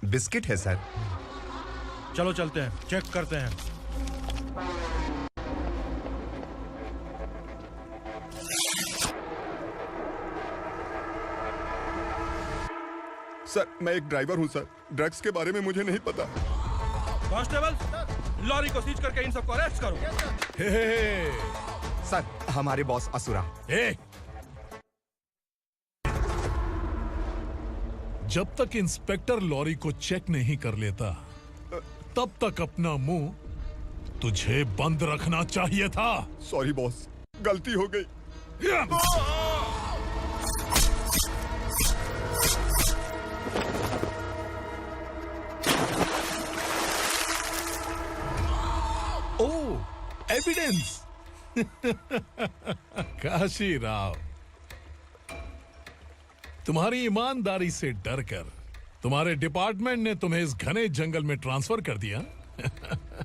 बिस्किट है सर। चलो चलते हैं, चेक करते हैं। सर, मैं एक ड्राइवर हूं सर। ड्रग्स के बारे में मुझे नहीं पता। कांस्टेबल, लॉरी को सीज करके इन सबको अरेस्ट करो। सर, हमारे बॉस असुरा। जब तक इंस्पेक्टर लॉरी को चेक नहीं कर लेता तब तक अपना मुंह तुझे बंद रखना चाहिए था। सॉरी बॉस, गलती हो गई। ओह एविडेंस। काशी राव, तुम्हारी ईमानदारी से डरकर तुम्हारे डिपार्टमेंट ने तुम्हें इस घने जंगल में ट्रांसफर कर दिया।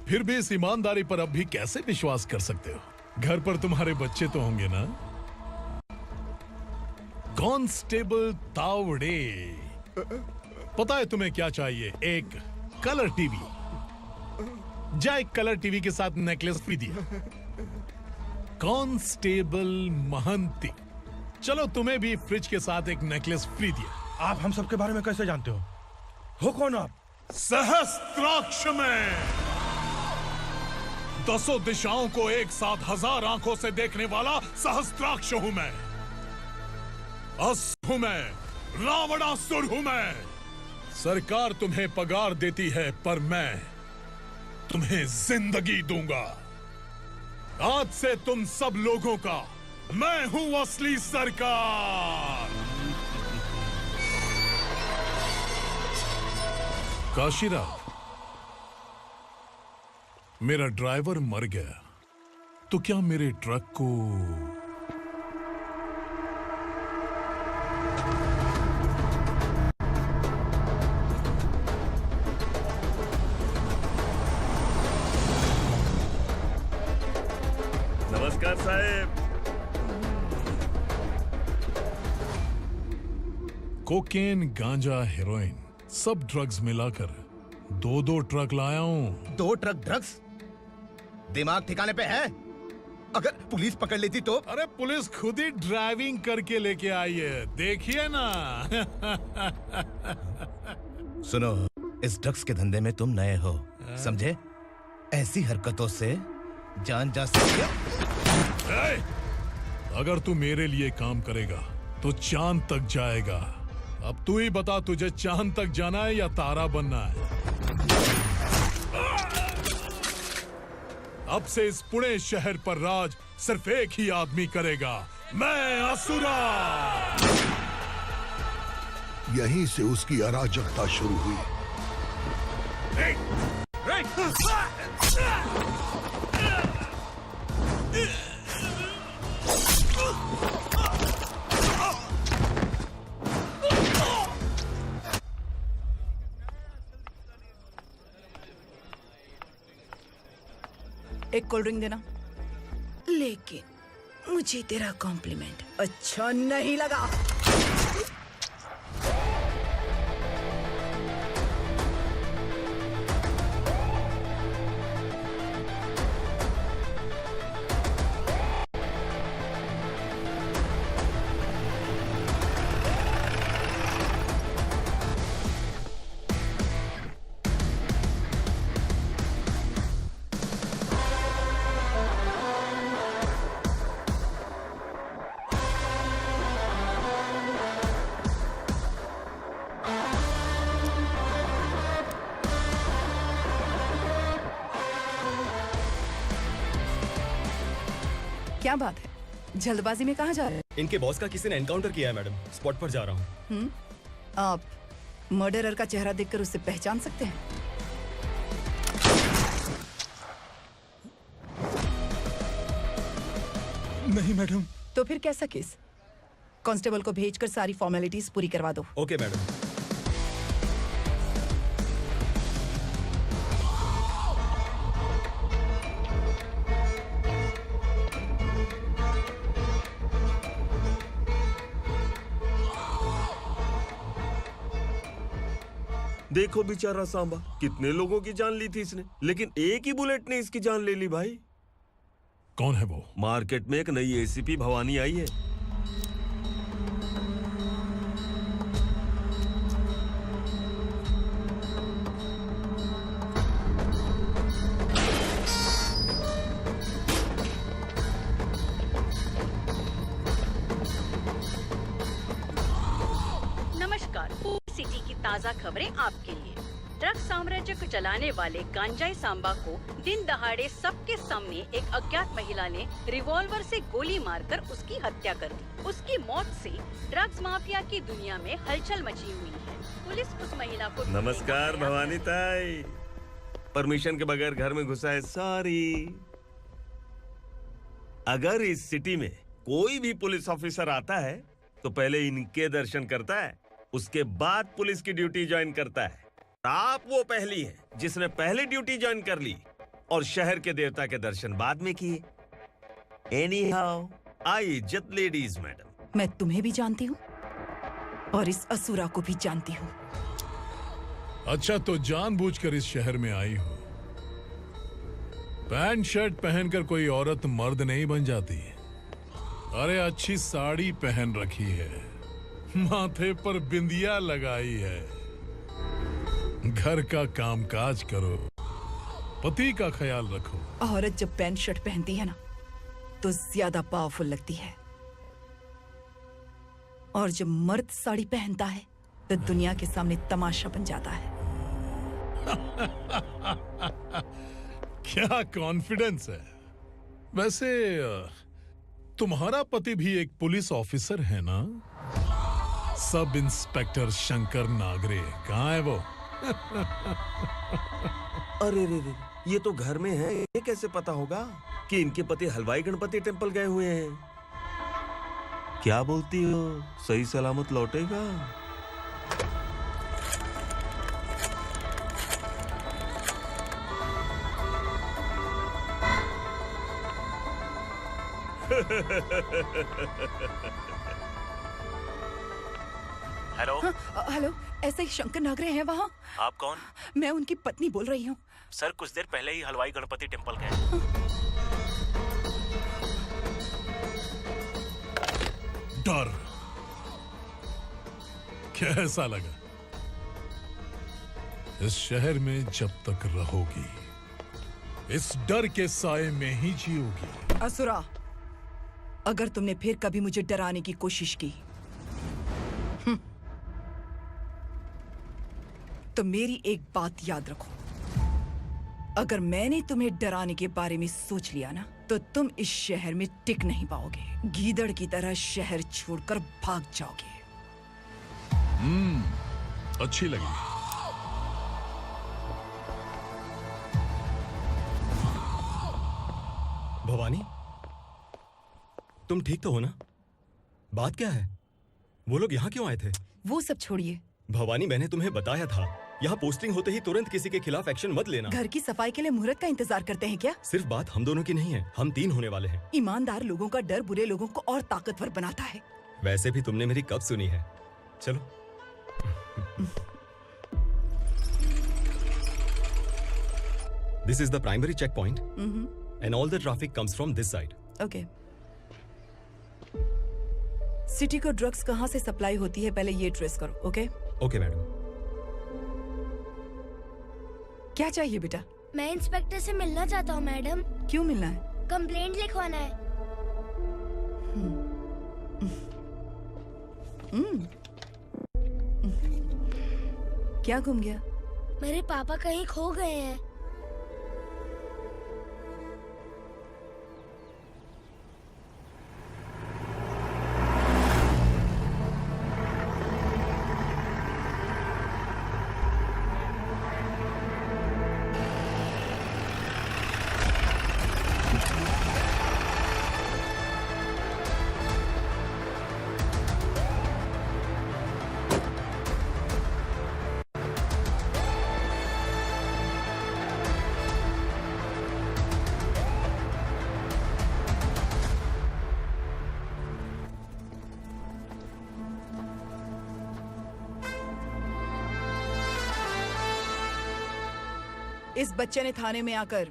फिर भी इस ईमानदारी पर अब भी कैसे विश्वास कर सकते हो? घर पर तुम्हारे बच्चे तो होंगे ना? कांस्टेबल तावड़े, पता है तुम्हें क्या चाहिए? एक कलर टीवी। जा एक कलर टीवी के साथ नेकलेस भी दिया। कांस्टेबल महंती, चलो तुम्हें भी फ्रिज के साथ एक नेकलेस फ्री दिया। आप हम सबके बारे में कैसे जानते हो कौन आप? सहस्त्राक्ष में 10 दिशाओं को एक साथ 1000 आंखों से देखने वाला सहस्त्राक्ष हूं मैं। असुर हूं मैं, रावणासुर हूं मैं। सरकार तुम्हें पगार देती है पर मैं तुम्हें जिंदगी दूंगा। आज से तुम सब लोगों का मैं हूं असली सरकार। काशीराव, मेरा ड्राइवर मर गया तो क्या मेरे ट्रक को नमस्कार साहब। कोकेन, गांजा, हेरोइन सब ड्रग्स मिलाकर 2 ट्रक लाया हूं। 2 ट्रक ड्रग्स? दिमाग ठिकाने पे है? अगर पुलिस पकड़ लेती तो? अरे पुलिस खुद ही ड्राइविंग करके लेके आई है, देखिए ना। सुनो, इस ड्रग्स के धंधे में तुम नए हो, समझे? ऐसी हरकतों से जान जा सकती है। अगर तू मेरे लिए काम करेगा तो चांद तक जाएगा। अब तू ही बता, तुझे चांद तक जाना है या तारा बनना है? अब से इस पुणे शहर पर राज सिर्फ एक ही आदमी करेगा, मैं असुरा। यहीं से उसकी अराजकता शुरू हुई। एक कोल्ड ड्रिंक देना। लेकिन मुझे तेरा कॉम्प्लीमेंट अच्छा नहीं लगा। क्या बात है, जल्दबाजी में कहाँ जा रहे हैं? इनके बॉस का किसी ने एनकाउंटर किया है मैडम, स्पॉट पर जा रहा हूँ। आप मर्डरर का चेहरा देखकर उससे पहचान सकते हैं? नहीं मैडम। तो फिर कैसा केस? कांस्टेबल को भेजकर सारी फॉर्मेलिटीज पूरी करवा दो। Okay madam. देखो बेचारा सांबा, कितने लोगों की जान ली थी इसने, लेकिन एक ही बुलेट ने इसकी जान ले ली भाई। कौन है वो? मार्केट में एक नई एसीपी भवानी आई है। नमस्कार, सिटी की ताज़ा खबरें आपके लिए। ड्रग्स साम्राज्य को चलाने वाले गांजाई सांबा को दिन दहाड़े सबके सामने एक अज्ञात महिला ने रिवॉल्वर से गोली मारकर उसकी हत्या कर दी। उसकी मौत से ड्रग्स माफिया की दुनिया में हलचल मची हुई है। पुलिस उस महिला को नमस्कार भवानी ताई। परमिशन के बगैर घर में घुसा है, सॉरी। अगर इस सिटी में कोई भी पुलिस ऑफिसर आता है तो पहले इनके दर्शन करता है, उसके बाद पुलिस की ड्यूटी ज्वाइन करता है। आप वो पहली हैं जिसने पहले ड्यूटी ज्वाइन कर ली और शहर के देवता के दर्शन बाद में किए। एनीहाउ, आई इज्जत लेडीज मैडम। मैं तुम्हें भी जानती हूँ और इस असुरा को भी जानती हूँ। अच्छा, तो जानबूझकर इस शहर में आई हो। पैंट शर्ट पहनकर कोई औरत मर्द नहीं बन जाती। अरे अच्छी साड़ी पहन रखी है, माथे पर बिंदिया लगाई है, घर का कामकाज करो, पति का ख्याल रखो। औरत जब पैंट शर्ट पहनती है ना तो ज्यादा पावरफुल लगती है, और जब मर्द साड़ी पहनता है तो दुनिया के सामने तमाशा बन जाता है। क्या कॉन्फिडेंस है। वैसे तुम्हारा पति भी एक पुलिस ऑफिसर है ना? सब इंस्पेक्टर शंकर नागरे, कहाँ है वो? अरे रे रे, ये तो घर में है, ये कैसे पता होगा कि इनके पति हलवाई गणपति टेम्पल गए हुए हैं? क्या बोलती हो, सही सलामत लौटेगा? हेलो। हेलो, ऐसे ही शंकर नागरे हैं वहाँ? आप कौन? मैं उनकी पत्नी बोल रही हूँ। सर, कुछ देर पहले ही हलवाई गणपति टेम्पल गए। डर कैसा लगा? इस शहर में जब तक रहोगी इस डर के साए में ही जियोगी। असुरा, अगर तुमने फिर कभी मुझे डराने की कोशिश की तो मेरी एक बात याद रखो, अगर मैंने तुम्हें डराने के बारे में सोच लिया ना तो तुम इस शहर में टिक नहीं पाओगे। गीदड़ की तरह शहर छोड़कर भाग जाओगे। अच्छी लगी। भवानी, तुम ठीक तो हो ना? बात क्या है? वो लोग यहाँ क्यों आए थे? वो सब छोड़िए भवानी, मैंने तुम्हें बताया था, यहाँ पोस्टिंग होते ही तुरंत किसी के खिलाफ एक्शन मत लेना। घर की सफाई के लिए मुहूर्त का इंतजार करते हैं क्या? सिर्फ बात हम दोनों की नहीं है, हम 3 होने वाले हैं। ईमानदार लोगों का डर बुरे लोगों को और ताकतवर बनाता है। वैसे भी तुमने मेरी कब सुनी है। चलो। This is the primary checkpoint, and all the traffic comes from this side. Okay. City को ड्रग्स कहाँ से सप्लाई होती है पहले ये ट्रेस करो, ओके? Okay madam. क्या चाहिए बेटा? मैं इंस्पेक्टर से मिलना चाहता हूँ मैडम। क्यों मिलना है? कंप्लेंट लिखवाना है। क्या घूम गया? मेरे पापा कहीं खो गए हैं। इस बच्चे ने थाने में आकर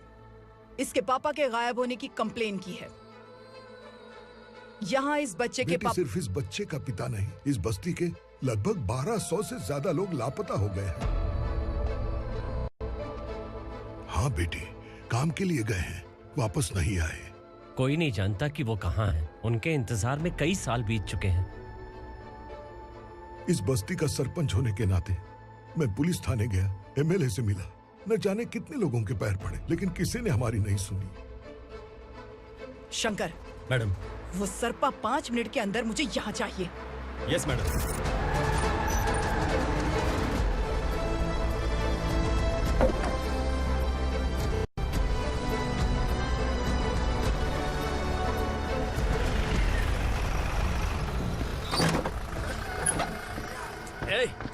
इसके पापा के गायब होने की कंप्लेन की है। यहाँ इस बच्चे के पापा सिर्फ इस बच्चे का पिता नहीं, इस बस्ती के लगभग 1200 से ज्यादा लोग लापता हो गए हैं। हाँ बेटी, काम के लिए गए हैं, वापस नहीं आए। कोई नहीं जानता कि वो कहाँ हैं। उनके इंतजार में कई साल बीत चुके हैं। इस बस्ती का सरपंच होने के नाते मैं पुलिस थाने गया, एमएलए से मिला, न जाने कितने लोगों के पैर पड़े, लेकिन किसी ने हमारी नहीं सुनी। शंकर। मैडम। वो सरपा 5 मिनट के अंदर मुझे यहाँ चाहिए। Yes madam.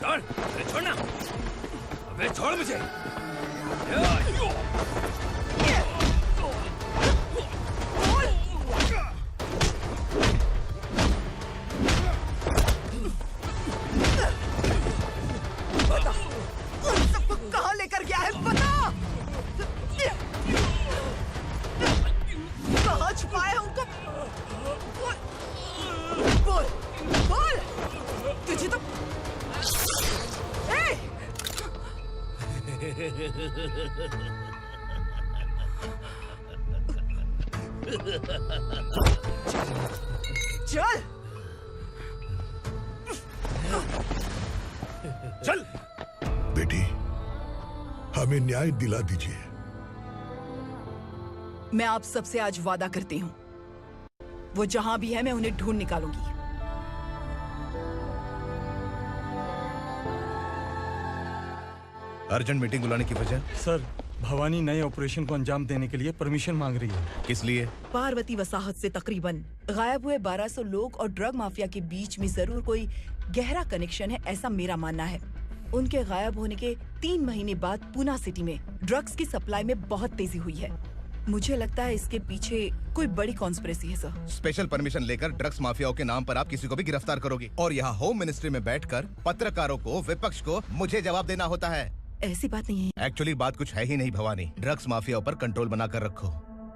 छोड़, अरे छोड़ना, अबे छोड़ मुझे। कहाँ लेकर गया है बता। कहाँ छुपाए उनको? बोल बोल, तुझे तो चल चल बेटी, हमें न्याय दिला दीजिए। मैं आप सबसे आज वादा करती हूँ, वो जहां भी है मैं उन्हें ढूंढ निकालूंगी। अर्जेंट मीटिंग बुलाने की वजह? सर, भवानी नए ऑपरेशन को अंजाम देने के लिए परमिशन मांग रही है। किस लिए? पार्वती वसाहत से तकरीबन गायब हुए 1200 लोग और ड्रग माफिया के बीच में जरूर कोई गहरा कनेक्शन है, ऐसा मेरा मानना है। उनके गायब होने के 3 महीने बाद पूना सिटी में ड्रग्स की सप्लाई में बहुत तेजी हुई है। मुझे लगता है इसके पीछे कोई बड़ी कॉन्स्पिरेसी है सर। स्पेशल परमिशन लेकर ड्रग्स माफियाओं के नाम पर आप किसी को भी गिरफ्तार करोगे और यहाँ होम मिनिस्ट्री में बैठकर पत्रकारों को, विपक्ष को मुझे जवाब देना होता है। ऐसी बात नहीं है। एक्चुअली बात कुछ है ही नहीं भवानी। ड्रग्स माफियाओं पर कंट्रोल बनाकर रखो।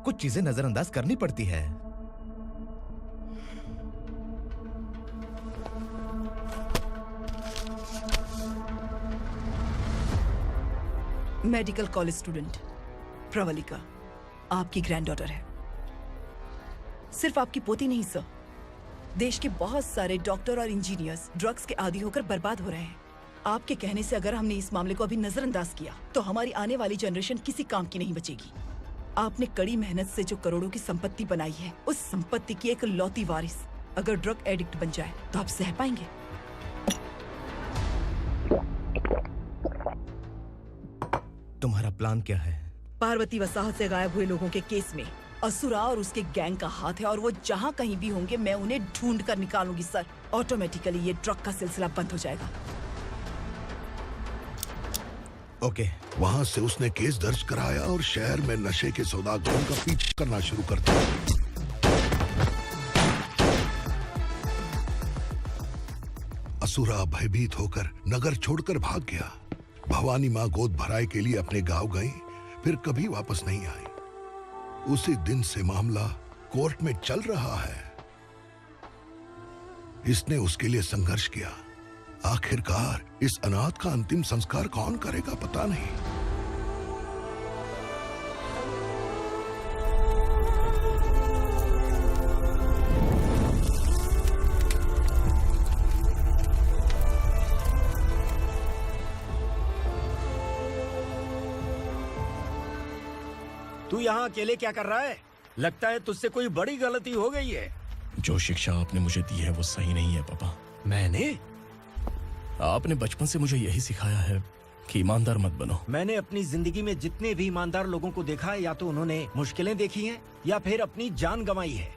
कुछ चीजें नजरअंदाज करनी पड़ती है। मेडिकल कॉलेज स्टूडेंट प्रवलिका आपकी ग्रैंडडॉटर है। सिर्फ आपकी पोती नहीं सर, देश के बहुत सारे डॉक्टर और इंजीनियर्स ड्रग्स के आदी होकर बर्बाद हो रहे हैं। आपके कहने से अगर हमने इस मामले को अभी नजरअंदाज किया तो हमारी आने वाली जनरेशन किसी काम की नहीं बचेगी। आपने कड़ी मेहनत से जो करोड़ों की संपत्ति बनाई है, उस संपत्ति की एक लौती वारिस अगर ड्रग एडिक्ट बन जाए तो आप सह पाएंगे? तुम्हारा प्लान क्या है? पार्वती वसाहत से गायब हुए लोगों के केस में असुरा और उसके गैंग का हाथ है और वो जहाँ कहीं भी होंगे मैं उन्हें ढूंढ कर निकालूंगी सर। ऑटोमेटिकली ये ड्रग का सिलसिला बंद हो जाएगा। ओके। वहाँ से उसने केस दर्ज कराया और शहर में नशे के सौदागरों का पीछा करना शुरू कर दिया। असुरा भयभीत होकर नगर छोड़कर भाग गया। भवानी माँ गोद भराई के लिए अपने गांव गई, फिर कभी वापस नहीं आई। उसी दिन से मामला कोर्ट में चल रहा है। इसने उसके लिए संघर्ष किया। आखिरकार इस अनाथ का अंतिम संस्कार कौन करेगा पता नहीं। तू यहाँ अकेले क्या कर रहा है? लगता है तुझसे कोई बड़ी गलती हो गई है। जो शिक्षा आपने मुझे दी है वो सही नहीं है पापा। मैंने? आपने बचपन से मुझे यही सिखाया है कि ईमानदार मत बनो। मैंने अपनी जिंदगी में जितने भी ईमानदार लोगों को देखा है, या तो उन्होंने मुश्किलें देखी हैं या फिर अपनी जान गंवाई है।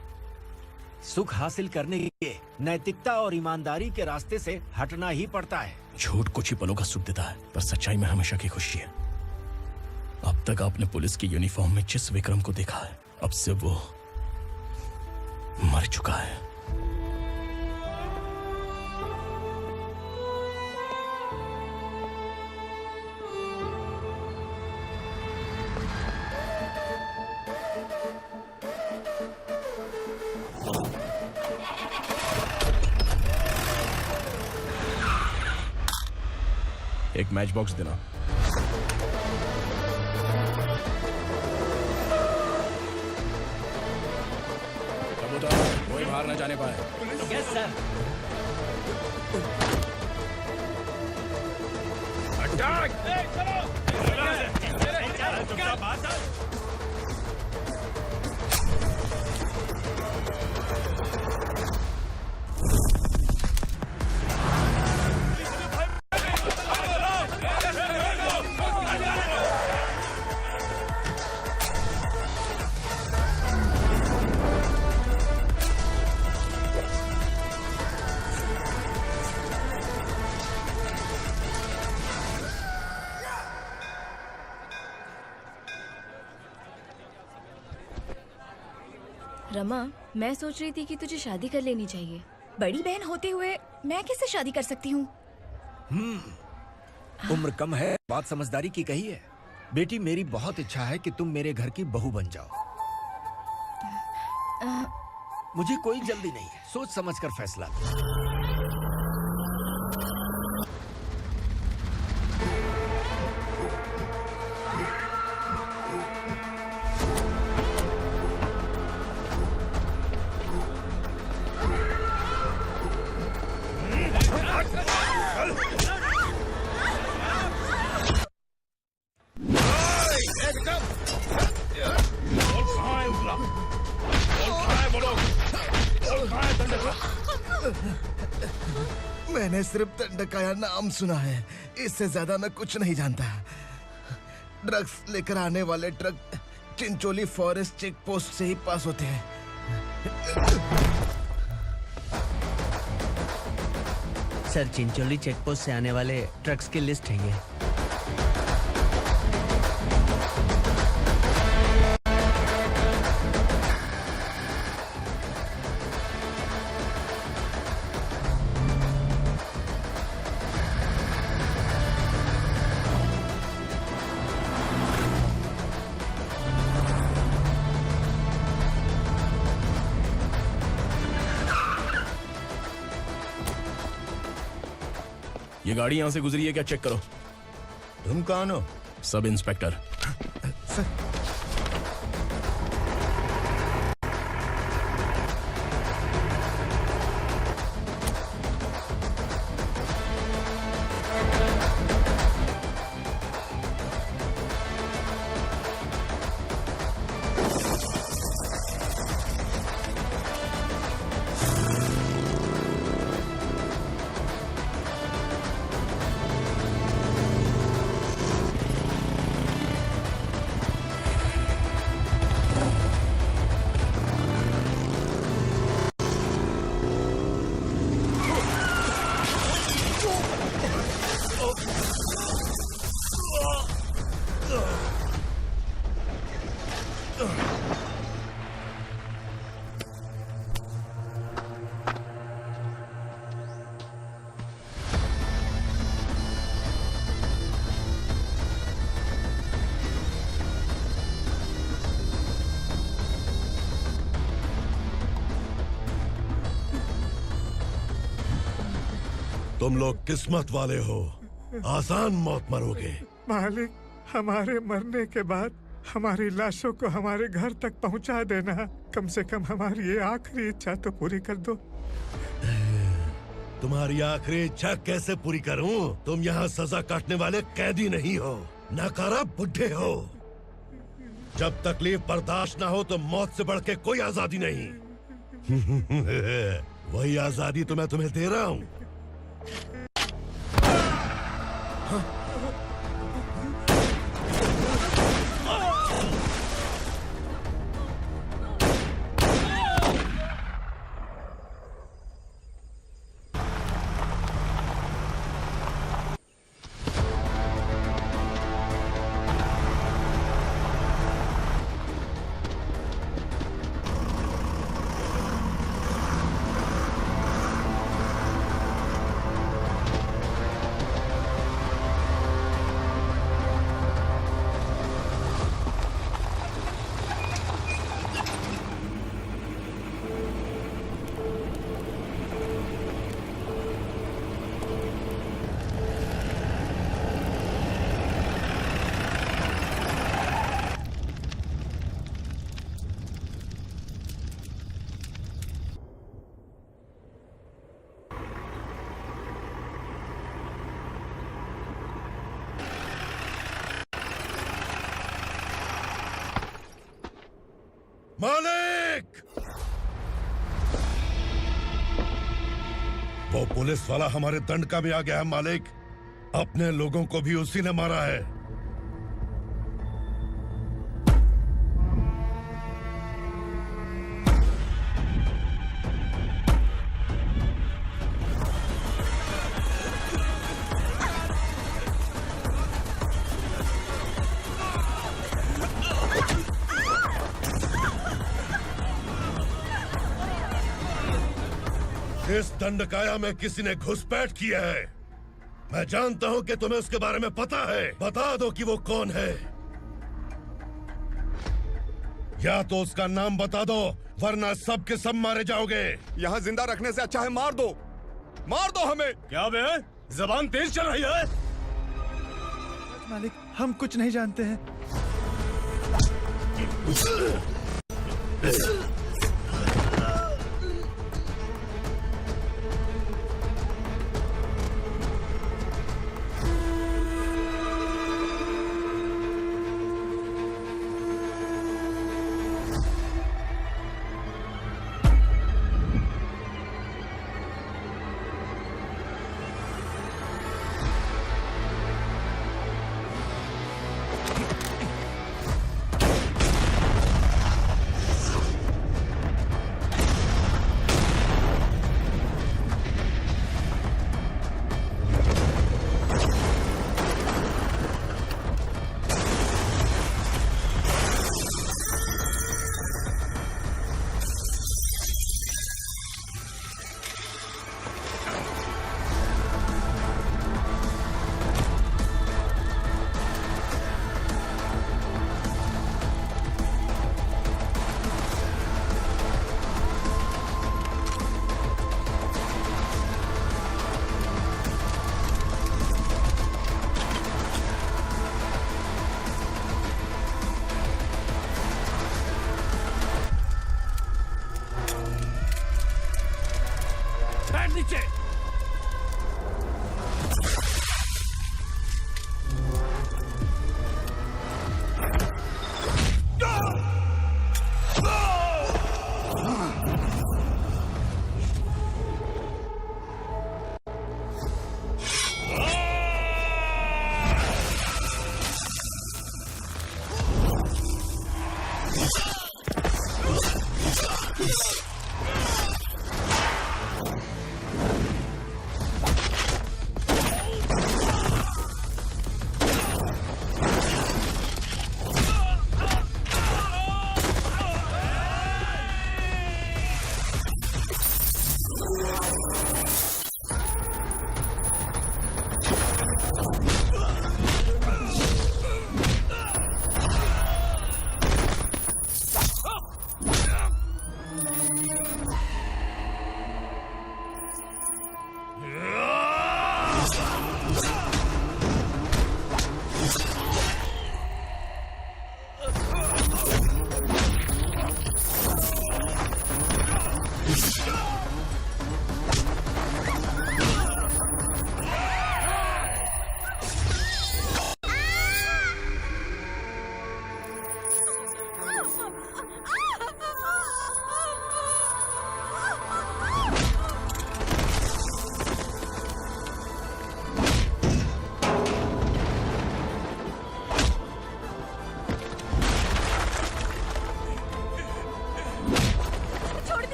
सुख हासिल करने के लिए नैतिकता और ईमानदारी के रास्ते से हटना ही पड़ता है। झूठ कुछ ही पलों का सुख देता है, पर सच्चाई में हमेशा की खुशी है। अब तक आपने पुलिस की यूनिफॉर्म में जिस विक्रम को देखा है, अब से वो मर चुका है। एक मैच बॉक्स देना। कोई बाहर न जाने पाए। Yes sir. अटैक! रमा, मैं सोच रही थी कि तुझे शादी कर लेनी चाहिए। बड़ी बहन होते हुए मैं कैसे शादी कर सकती हूँ? उम्र कम है, बात समझदारी की कही है। बेटी, मेरी बहुत इच्छा है कि तुम मेरे घर की बहू बन जाओ। मुझे कोई जल्दी नहीं है, सोच समझ कर फैसला लो। मैंने सिर्फ दंडकाया नाम सुना है, इससे ज्यादा मैं कुछ नहीं जानता। ड्रग्स लेकर आने वाले truck Chincholi forest check post से ही पास होते हैं। सर, चिंचोली चेक पोस्ट से आने वाले ट्रक्स की लिस्ट है ये। ये गाड़ी यहां से गुजरी है क्या, चेक करो। तुम कौन हो? Sub inspector. तुम लोग किस्मत वाले हो, आसान मौत मरोगे। मालिक, हमारे मरने के बाद हमारी लाशों को हमारे घर तक पहुंचा देना। कम से कम हमारी ये आखिरी इच्छा तो पूरी कर दो। तुम्हारी आखिरी इच्छा कैसे पूरी करूं? तुम यहाँ सजा काटने वाले कैदी नहीं हो, नकारा बुढ़े हो। जब तकलीफ बर्दाश्त ना हो तो मौत से बढ़ के कोई आजादी नहीं। वही आजादी तो मैं तुम्हें दे रहा हूँ। मालिक! वो पुलिस वाला हमारे दंडका में आ गया है मालिक। अपने लोगों को भी उसी ने मारा है। इस दंडकाया में किसी ने घुसपैठ किया है। मैं जानता हूं कि तुम्हें उसके बारे में पता है। बता दो कि वो कौन है, या तो उसका नाम बता दो, वरना सब के सब मारे जाओगे। यहाँ जिंदा रखने से अच्छा है मार दो हमें। क्या बे, जबान तेज चल रही है? मालिक, हम कुछ नहीं जानते हैं।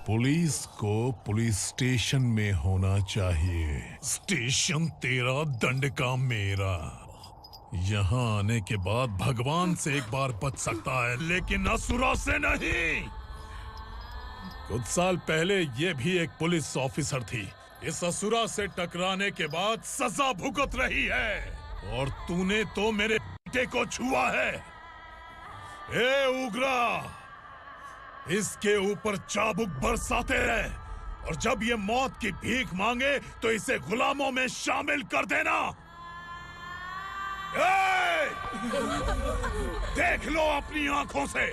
पुलिस को पुलिस स्टेशन में होना चाहिए। स्टेशन तेरा, दंड का मेरा। यहाँ आने के बाद भगवान से एक बार बच सकता है, लेकिन असुरा से नहीं। कुछ साल पहले ये भी एक पुलिस ऑफिसर थी। इस असुरा से टकराने के बाद सजा भुगत रही है, और तूने तो मेरे बेटे को छुआ है। ए उग्रा, इसके ऊपर चाबुक बरसाते रहे, और जब ये मौत की भीख मांगे तो इसे गुलामों में शामिल कर देना। देख लो अपनी आंखों से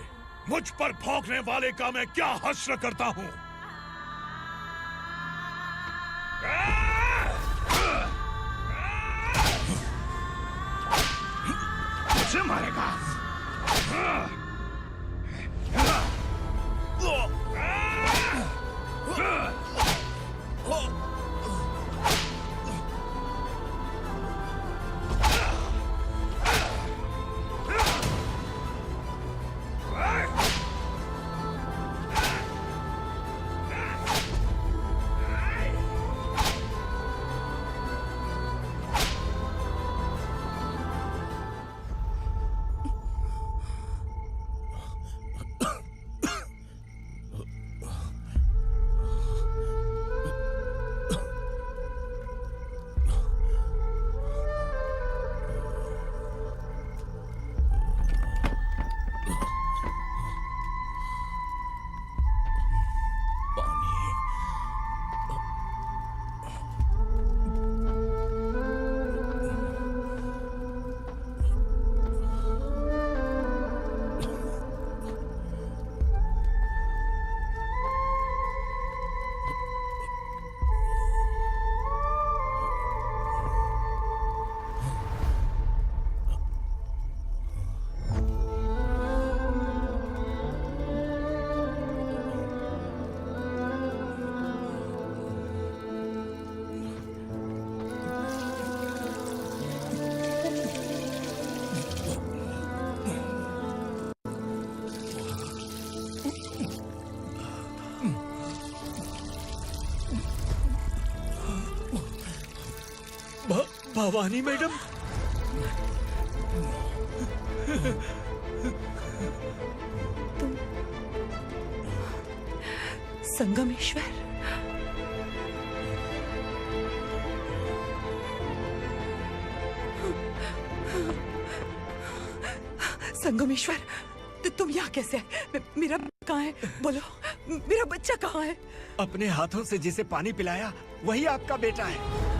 मुझ पर भौंकने वाले का मैं क्या हश्र करता हूं। मुझे मारेगा? भवानी मैडम, संगमेश्वर, संगमेश्वर, तुम यहाँ कैसे आए? मेरा कहाँ है? बोलो, मेरा बच्चा कहाँ है? अपने हाथों से जिसे पानी पिलाया वही आपका बेटा है।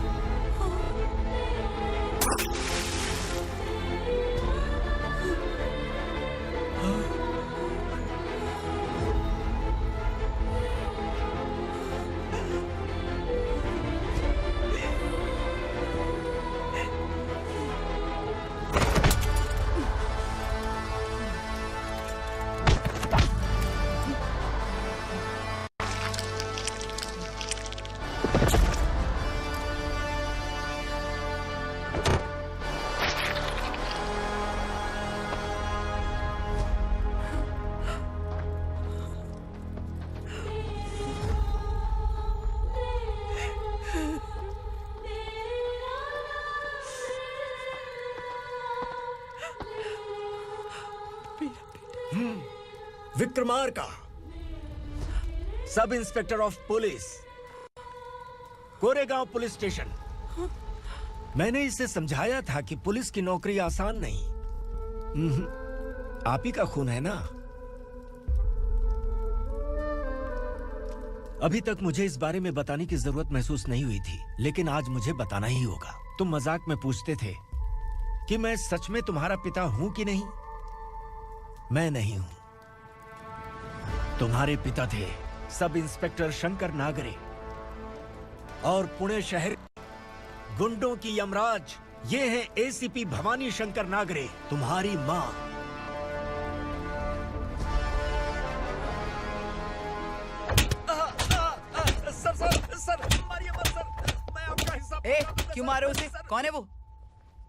Vikramarka, sub inspector of police, Koregaon police station. मैंने इसे समझाया था कि पुलिस की नौकरी आसान नहीं। आप ही का खून है ना? अभी तक मुझे इस बारे में बताने की जरूरत महसूस नहीं हुई थी, लेकिन आज मुझे बताना ही होगा। तुम मजाक में पूछते थे कि मैं सच में तुम्हारा पिता हूं कि नहीं। मैं नहीं हूं। तुम्हारे पिता थे सब इंस्पेक्टर शंकर नागरे, और पुणे शहर गुंडों की यमराज ये है एसीपी भवानी शंकर नागरे, तुम्हारी मां। सर, मारिए मत सर, मैं आपका हिस्सा। क्यों मारे उसे? कौन है वो?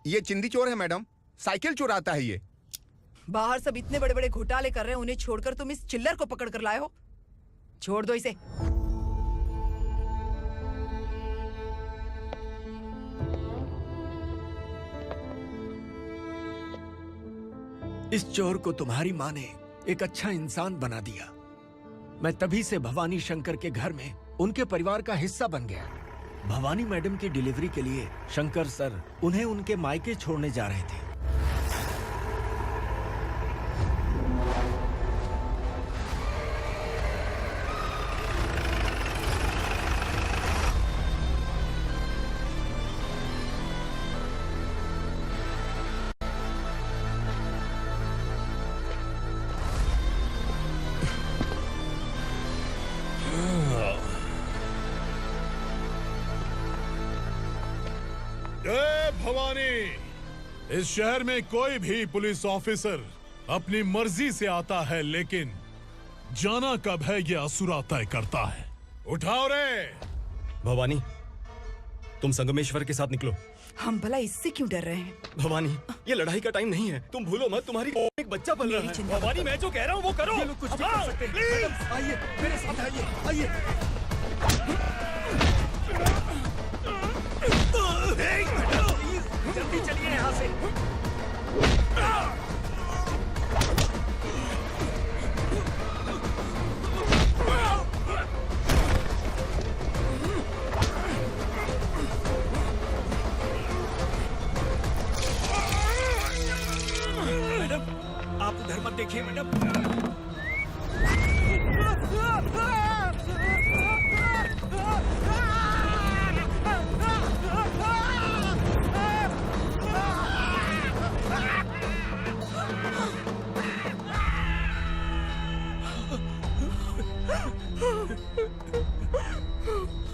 ये चिंदी चोर है मैडम, साइकिल चुराता है ये। बाहर सब इतने बड़े बड़े घोटाले कर रहे हैं, उन्हें छोड़कर तुम इस चिल्लर को पकड़ कर लाए हो। छोड़ दो इसे। इस चोर को तुम्हारी मां ने एक अच्छा इंसान बना दिया। मैं तभी से भवानी शंकर के घर में उनके परिवार का हिस्सा बन गया। भवानी मैडम की डिलीवरी के लिए शंकर सर उन्हें उनके मायके छोड़ने जा रहे थे। भवानी, इस शहर में कोई भी पुलिस ऑफिसर अपनी मर्जी से आता है, लेकिन जाना कब है ये असुरा तय करता है। उठाओ रे। भवानी, तुम संगमेश्वर के साथ निकलो। हम भला इससे क्यों डर रहे हैं? भवानी, ये लड़ाई का टाइम नहीं है। तुम भूलो मत, तुम्हारी एक बच्चा पल रहा है। भवानी, मैं जो कह रहा हूँ वो करो। ये लोग कुछ भी कर सकते हैं। आइए मेरे साथ, आइए। जल्दी चलिए यहाँ से। मैडम, आप उधर मत देखिए मैडम।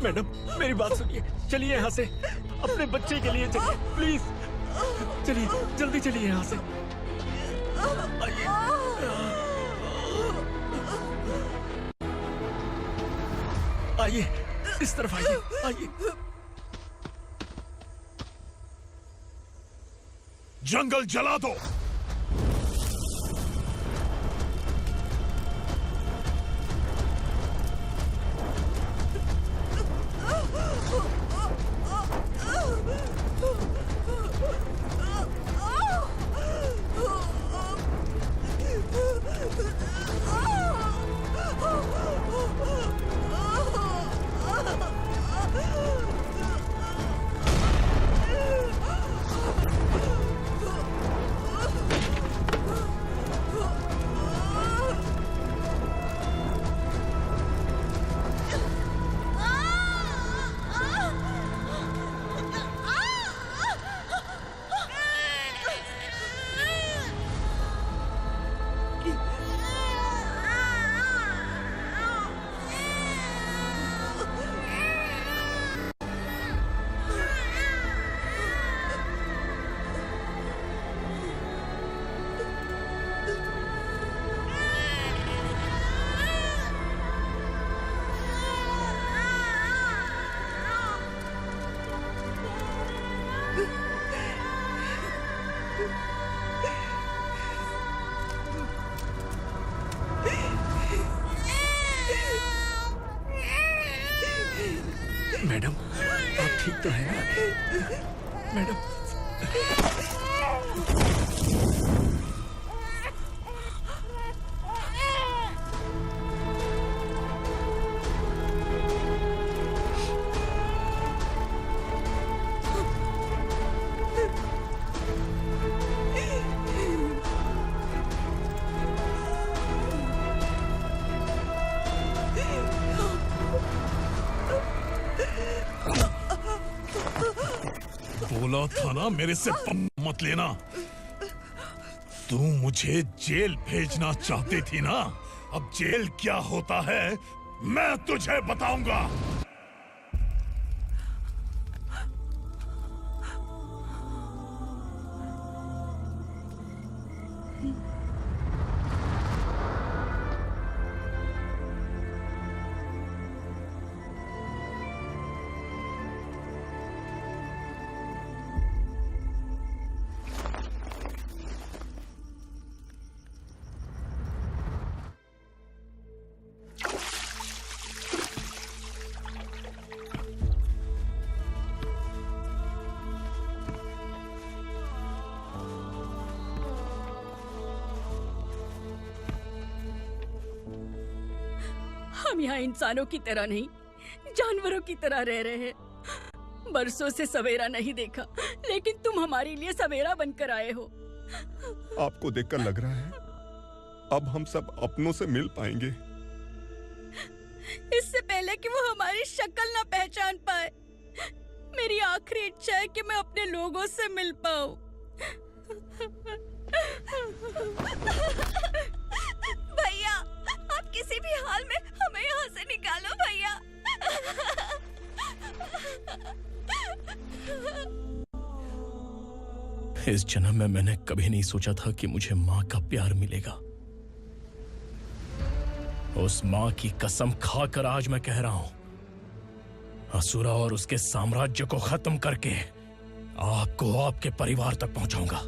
मैडम, मेरी बात सुनिए। चलिए यहाँ से, अपने बच्चे के लिए चलिए, प्लीज। चलिए, जल्दी चलिए यहाँ से। आइए, इस तरफ आइए। जंगल जला दो। मैडम आप ठीक तो है ना मैडम? बोला था ना मेरे से मत लेना। तू मुझे जेल भेजना चाहती थी ना, अब जेल क्या होता है मैं तुझे बताऊंगा। हम यहाँ इंसानों की तरह नहीं, जानवरों की तरह रह रहे हैं। बरसों से सवेरा नहीं देखा, लेकिन तुम हमारे लिए सवेरा बनकर आए हो। आपको देखकर लग रहा है अब हम सब अपनों से मिल पाएंगे। इससे पहले कि वो हमारी शक्ल ना पहचान पाए, मेरी आखिरी इच्छा है कि मैं अपने लोगों से मिल पाऊं। भैया, आप किसी भी हाल में हमें यहाँ से निकालो भैया। इस जन्म में मैंने कभी नहीं सोचा था कि मुझे माँ का प्यार मिलेगा। उस माँ की कसम खाकर आज मैं कह रहा हूं, असुरा और उसके साम्राज्य को खत्म करके आपको आपके परिवार तक पहुंचाऊंगा।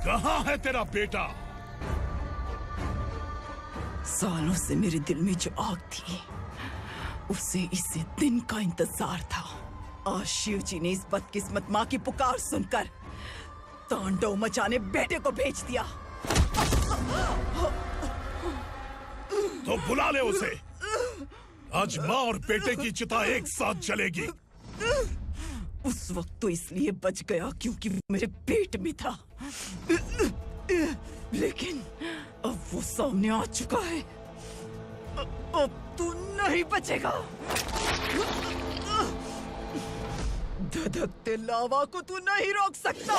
कहाँ है तेरा बेटा? सालों से मेरे दिल में जो आग थी, उसे इसी दिन का इंतजार था। आज शिव जी ने इस बदकिस्मत माँ की पुकार सुनकर तांडव मचाने बेटे को भेज दिया। तो बुला ले उसे। आज माँ और बेटे की चिता एक साथ जलेगी। उस वक्त तो इसलिए बच गया क्योंकि वो मेरे पेट में था, लेकिन अब वो सामने आ चुका है। अब तू नहीं बचेगा। धधकते लावा को तू नहीं रोक सकता।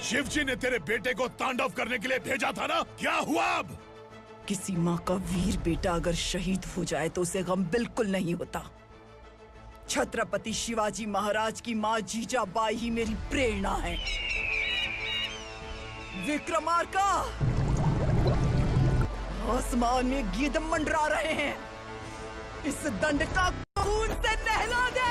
शिवजी ने तेरे बेटे को तांडव करने के लिए भेजा था ना, क्या हुआ अब? किसी माँ का वीर बेटा अगर शहीद हो जाए तो उसे गम बिल्कुल नहीं होता। छत्रपति शिवाजी महाराज की माँ जीजाबाई ही मेरी प्रेरणा है। विक्रमार्का, आसमान में गीत मंडरा रहे हैं। इस दंड का खून से नहला दे।